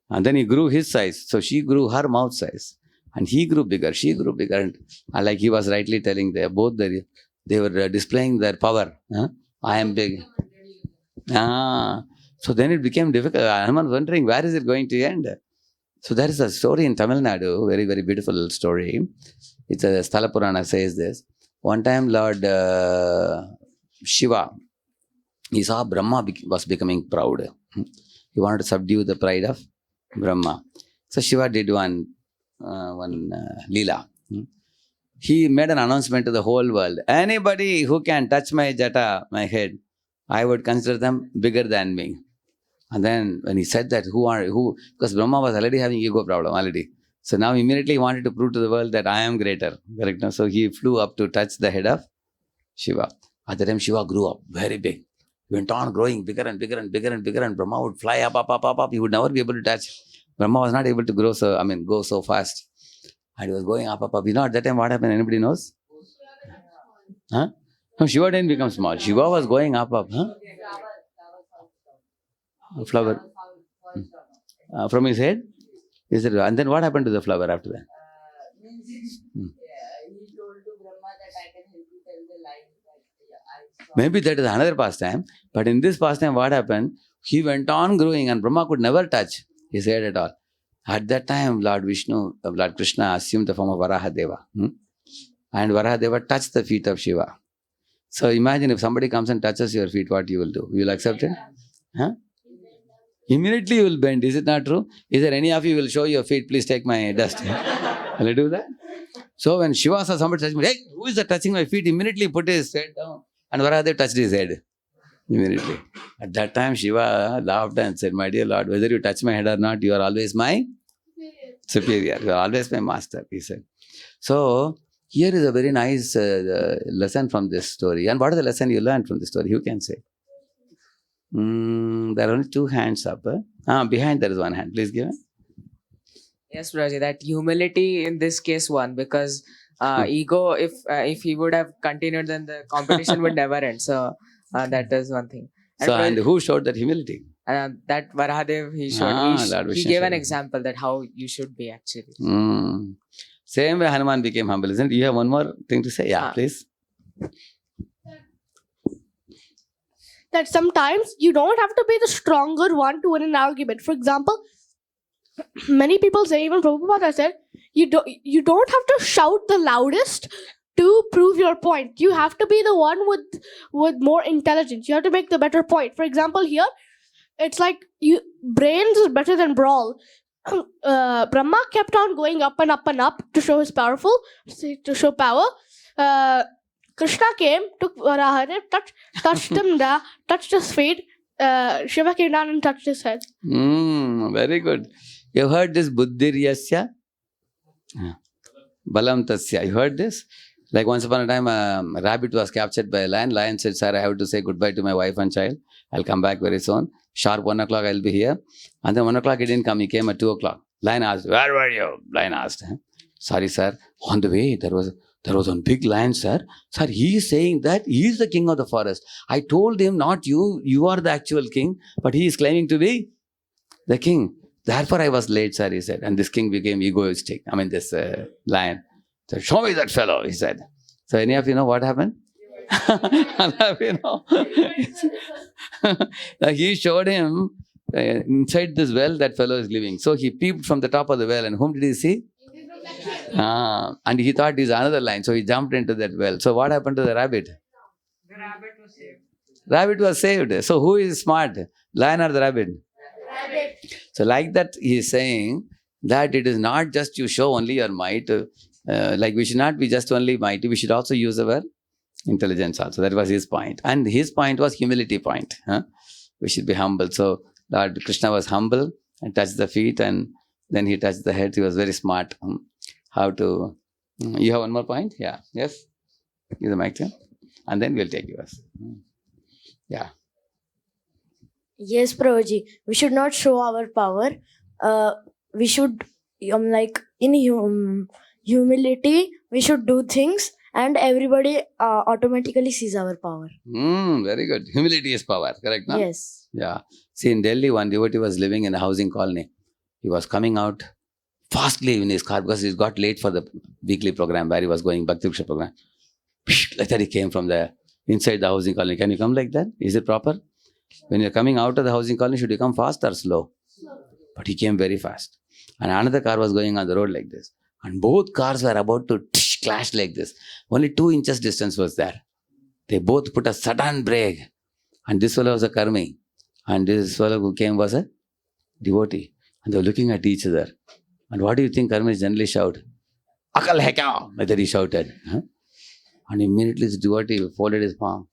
Speaker 1: And then he grew his size. So she grew her mouth size. And he grew bigger, she grew bigger. And like he was rightly telling, they were displaying their power. I am big. So then it became difficult. Hanuman was wondering, where is it going to end? So there is a story in Tamil Nadu, very, very beautiful story. It's a Sthala Purana says this. One time Lord Shiva, he saw Brahma was becoming proud. He wanted to subdue the pride of Brahma. So Shiva did one Leela. He made an announcement to the whole world. Anybody who can touch my jata, my head, I would consider them bigger than me. And then when he said that, who? Because Brahma was already having ego problem already. So now immediately he wanted to prove to the world that I am greater. Correct? No? So he flew up to touch the head of Shiva. At the time Shiva grew up very big. He went on growing bigger and bigger and bigger and bigger, and Brahma would fly up. He would never be able to touch. Brahma was not able to go so fast. And he was going up. You know, at that time what happened? Anybody knows? Huh? No, Shiva didn't become small. Shiva was going up. Huh? A flower. From his head? Is it? And then what happened to the flower after that?
Speaker 14: He told to Brahma that I can help you tell the lie that I saw.
Speaker 1: Maybe that is another pastime. But in this pastime, what happened? He went on growing and Brahma could never touch his head at all. At that time, Lord Krishna assumed the form of Varahadeva. And Varahadeva touched the feet of Shiva. So imagine if somebody comes and touches your feet, what you will do? You will accept it? Huh? Immediately you will bend. Is it not true? Is there any of you will show your feet, please take my dust? Will you do that? So when Shiva saw somebody touching me, hey, who is that touching my feet? Immediately put his head down. And Varahadeva touched his head. Immediately. At that time, Shiva laughed and said, my dear Lord, whether you touch my head or not, you are always my superior. You are always my master, he said. So, here is a very nice lesson from this story. And what is the lesson you learned from this story? You can say. There are only two hands up. Behind there is one hand. Please give it.
Speaker 3: Yes, Prabhuji, that humility in this case won, because ego, if he would have continued, then the competition would never end. So that is one thing.
Speaker 1: And who showed that humility?
Speaker 3: That Varahadev, he showed. He gave an example that how you should be actually.
Speaker 1: Same way Hanuman became humble, isn't it? You have one more thing to say? Yeah, please.
Speaker 4: That sometimes you don't have to be the stronger one to win an argument. For example, many people say, even Prabhupada said, you don't have to shout the loudest to prove your point. You have to be the one with more intelligence. You have to make the better point. For example, here, it's like brains is better than brawl. Brahma kept on going up and up and up to show his power. Krishna came, took Varahadev, touched him down, touched his feet. Shiva came down and touched his head.
Speaker 1: Very good. You heard this Buddhir Yasya? Balam Tasya. You heard this? Like once upon a time, a rabbit was captured by a lion. Lion said, sir, I have to say goodbye to my wife and child. I'll come back very soon. Sharp 1 o'clock, I'll be here. And then 1 o'clock, he didn't come. He came at 2 o'clock. Lion asked, where were you? Lion asked. Sorry, sir. On the way, there was one big lion, sir. Sir, he is saying that he is the king of the forest. I told him, not you. You are the actual king. But he is claiming to be the king. Therefore, I was late, sir, he said. And this king became egoistic. This lion. So, show me that fellow, he said. So, any of you know what happened? He showed him inside this well that fellow is living. So, he peeped from the top of the well. And whom did he see? And he thought he's another lion. So, he jumped into that well. So, what happened to the rabbit?
Speaker 5: The rabbit was saved.
Speaker 1: Rabbit was saved. So, who is smart? Lion or the rabbit?
Speaker 4: Rabbit.
Speaker 1: So, like that, he is saying that it is not just you show only your might. Like we should not be just only mighty. We should also use our intelligence also. That was his point. And his point was humility point. We should be humble. So, Lord Krishna was humble and touched the feet, and then he touched the head. He was very smart. How to... You have one more point? Yeah. Yes? Give the mic to him. And then we'll take yours. Yeah.
Speaker 2: Yes, Prabhuji. We should not show our power. We should, in humility, we should do things, and everybody automatically sees our power.
Speaker 1: Very good. Humility is power. Correct, no?
Speaker 2: Yes.
Speaker 1: Yeah. See, in Delhi, one devotee was living in a housing colony. He was coming out fastly in his car because he got late for the weekly program where he was going, Bhakti Vriksha program. Like that he came from inside the housing colony. Can you come like that? Is it proper? When you're coming out of the housing colony, should you come fast or slow? But he came very fast. And another car was going on the road like this. And both cars were about to clash like this. Only 2 inches distance was there. They both put a sudden brake. And this fellow was a karmi. And this fellow who came was a devotee. And they were looking at each other. And what do you think karmis generally shout? Akal hai kya? Like that he shouted. And immediately this devotee folded his palm.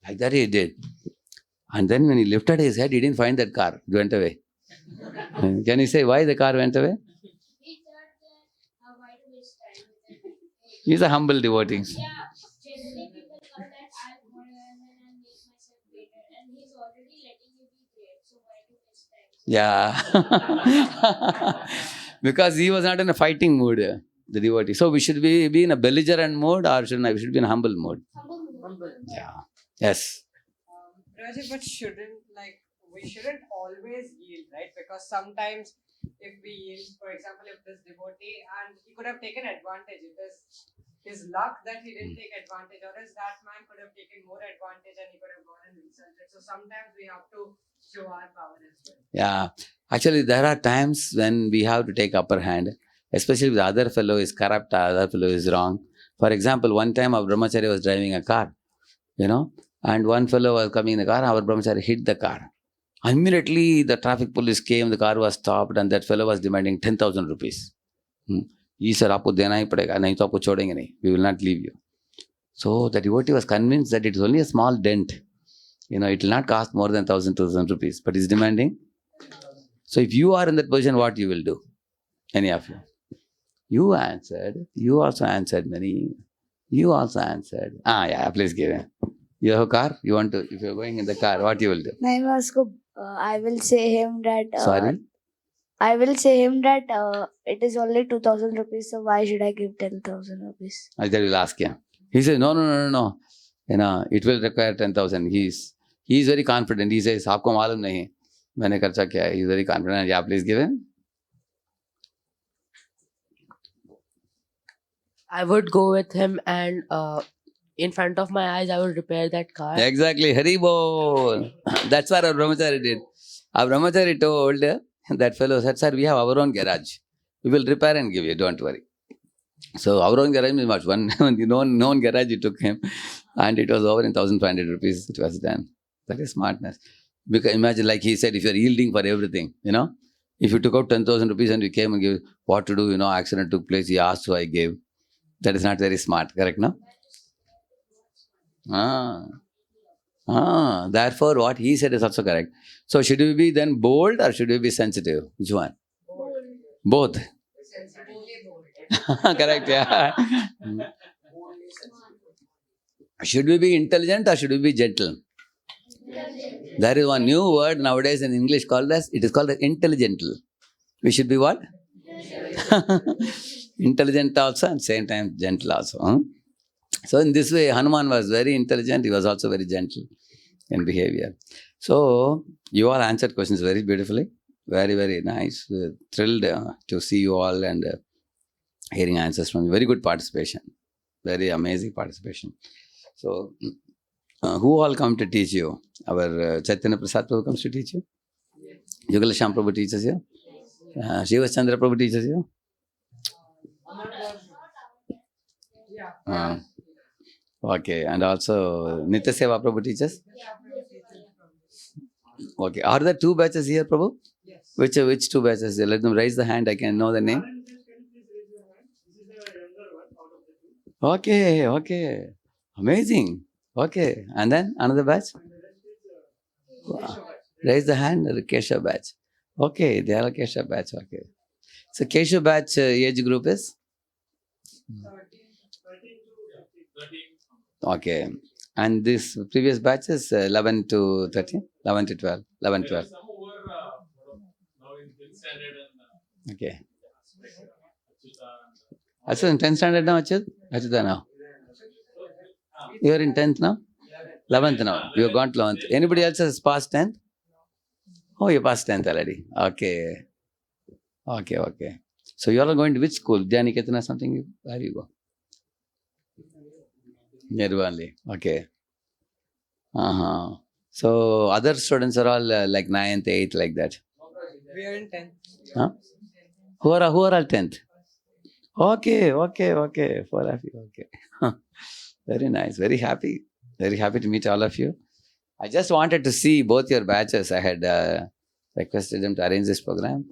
Speaker 1: Like that he did. And then when he lifted his head, he didn't find that car. It went away. Can you say why the car went away? He's a humble devotee. Yeah. Because he was not in a fighting mood, the devotee. So we should be in a belligerent mood, or should we should be in a humble mood? Yeah. Yes.
Speaker 5: Raji, but we shouldn't always yield, right? Because sometimes if we yield, for example, if this devotee, and he could have taken advantage, it is his luck that he didn't take advantage, or else that man could have taken more advantage and he could have gone and insulted. So sometimes we have to show our power as well.
Speaker 1: Yeah. Actually, there are times when we have to take upper hand, especially if the other fellow is corrupt, the other fellow is wrong. For example, one time our brahmachari was driving a car, and one fellow was coming in the car, our brahmachari hit the car. Immediately, the traffic police came, the car was stopped, and that fellow was demanding 10,000 rupees. He said, "Aapko dena hi padega, nahi to aapko chhodenge nahi. We will not leave you." So the devotee was convinced that it is only a small dent. It will not cost more than 1,000 rupees, but he's demanding. So if you are in that position, what you will do? Any of you? You answered. You also answered many. You also answered. Yeah, please give it. You have a car? If you're going in the car, what you will do?
Speaker 13: I will say him that.
Speaker 1: Sorry?
Speaker 13: I will say him that it is only 2,000 rupees, so why should I give 10,000 rupees?
Speaker 1: I will ask him. He says, no. It will require 10,000. He's very confident. He says, "Aapko malum nahi. Maine kharcha kiya hai." He's very confident. Yeah, please give him.
Speaker 9: I would go with him and in front of my eyes, I would repair that car.
Speaker 1: Exactly. Hari bol. That's what our brahmachari did. Our brahmachari told that fellow, said, "Sir, we have our own garage. We will repair and give you. Don't worry." So our own garage means much. One known garage he took him, and it was over in 1,500 rupees. It was done. That is smartness. Because imagine, like he said, if you are yielding for everything, if you took out 10,000 rupees and you came and gave what to do, accident took place, he asked, so I gave. That is not very smart, correct, no? Therefore, what he said is also correct. So, should we be then bold or should we be sensitive? Which one? Both. Correct, yeah. Should we be intelligent or should we be gentle? There is one new word nowadays in English called as intelligental. We should be what? Intelligent also and same time gentle also. So in this way, Hanuman was very intelligent. He was also very gentle in behavior. So you all answered questions very beautifully. Very, very nice. Thrilled to see you all and hearing answers from you. Very good participation. Very amazing participation. So who all come to teach you? Our Chaitanya Prasad Prabhu comes to teach you? Yugala Shyam Prabhu teaches you? Shiva Chandra Prabhu teaches you? Okay, and also Nitya Seva Prabhu teaches? Okay, are there two batches here, Prabhu?
Speaker 5: Yes.
Speaker 1: Which two batches? Let them raise the hand, I can know the name. Okay. Amazing. Okay, and then another batch? Raise the hand, Kesha batch. Okay, they are Kesha batch, okay. So Kesha batch age group is? 13. Okay. And this previous batch is 11 to 13? 11 to 12. 11, 12. Okay. Achut in 10th standard now, Achut? Achuta now. You are in 10th now? 11th now. You have gone to 11th. Anybody else has passed 10th? Oh, you passed 10th already. Okay. So you all are going to which school? Vidyaniketana something? Where you go? Nirvali. Okay. So other students are all like 9th, 8th, like that.
Speaker 5: We are in 10th.
Speaker 1: Huh? Who are all 10th? Okay. For of you. Okay. Very nice. Very happy. Very happy to meet all of you. I just wanted to see both your batches. I had requested them to arrange this program.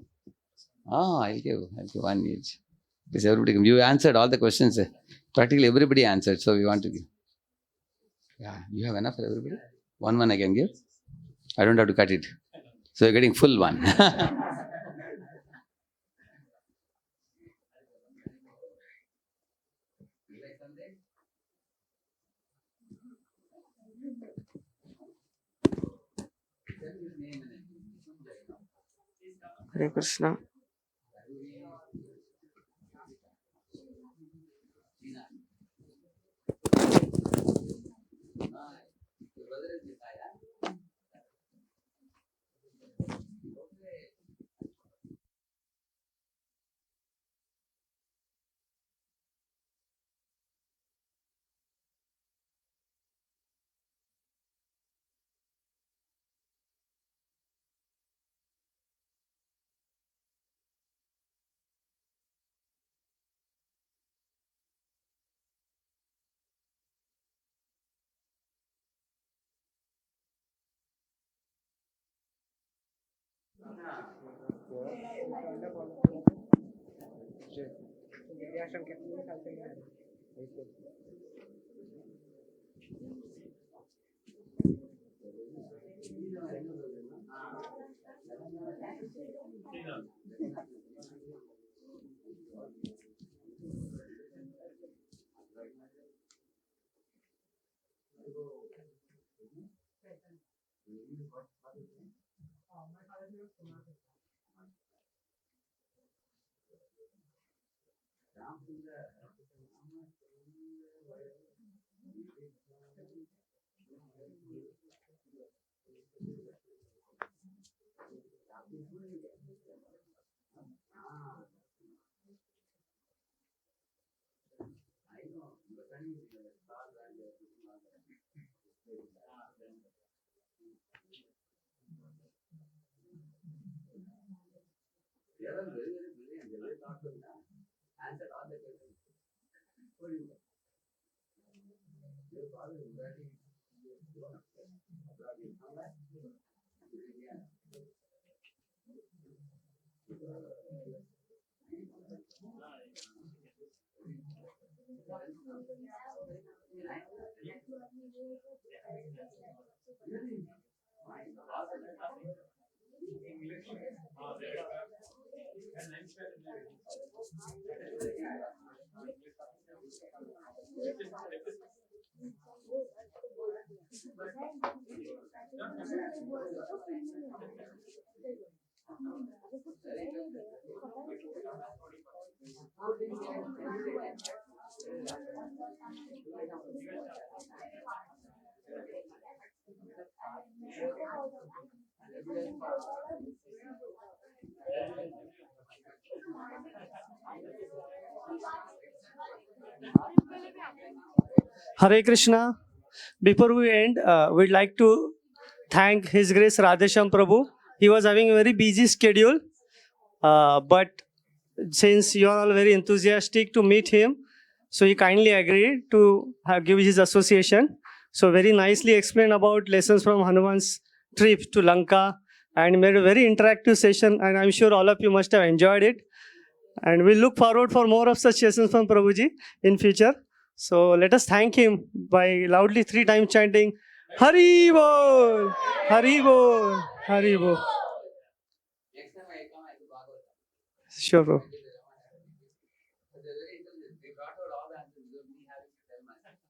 Speaker 1: I'll give one each. Please, everybody come. You answered all the questions. Practically everybody answered, so we want to give. Yeah, you have enough for everybody? One I can give. I don't have to cut it. So you're getting full one.
Speaker 9: Hare Krishna.
Speaker 15: Hare Krishna. Before we end, we'd like to thank His Grace Radhesham Prabhu. He was having a very busy schedule, but since you are all very enthusiastic to meet him, so he kindly agreed to give his association. So very nicely explained about lessons from Hanuman's trip to Lanka and made a very interactive session, and I'm sure all of you must have enjoyed it. And we look forward for more of such sessions from Prabhuji in future. So let us thank him by loudly 3 times chanting Hari Bol, Hari Bol, Hari Bol. Sure, bro.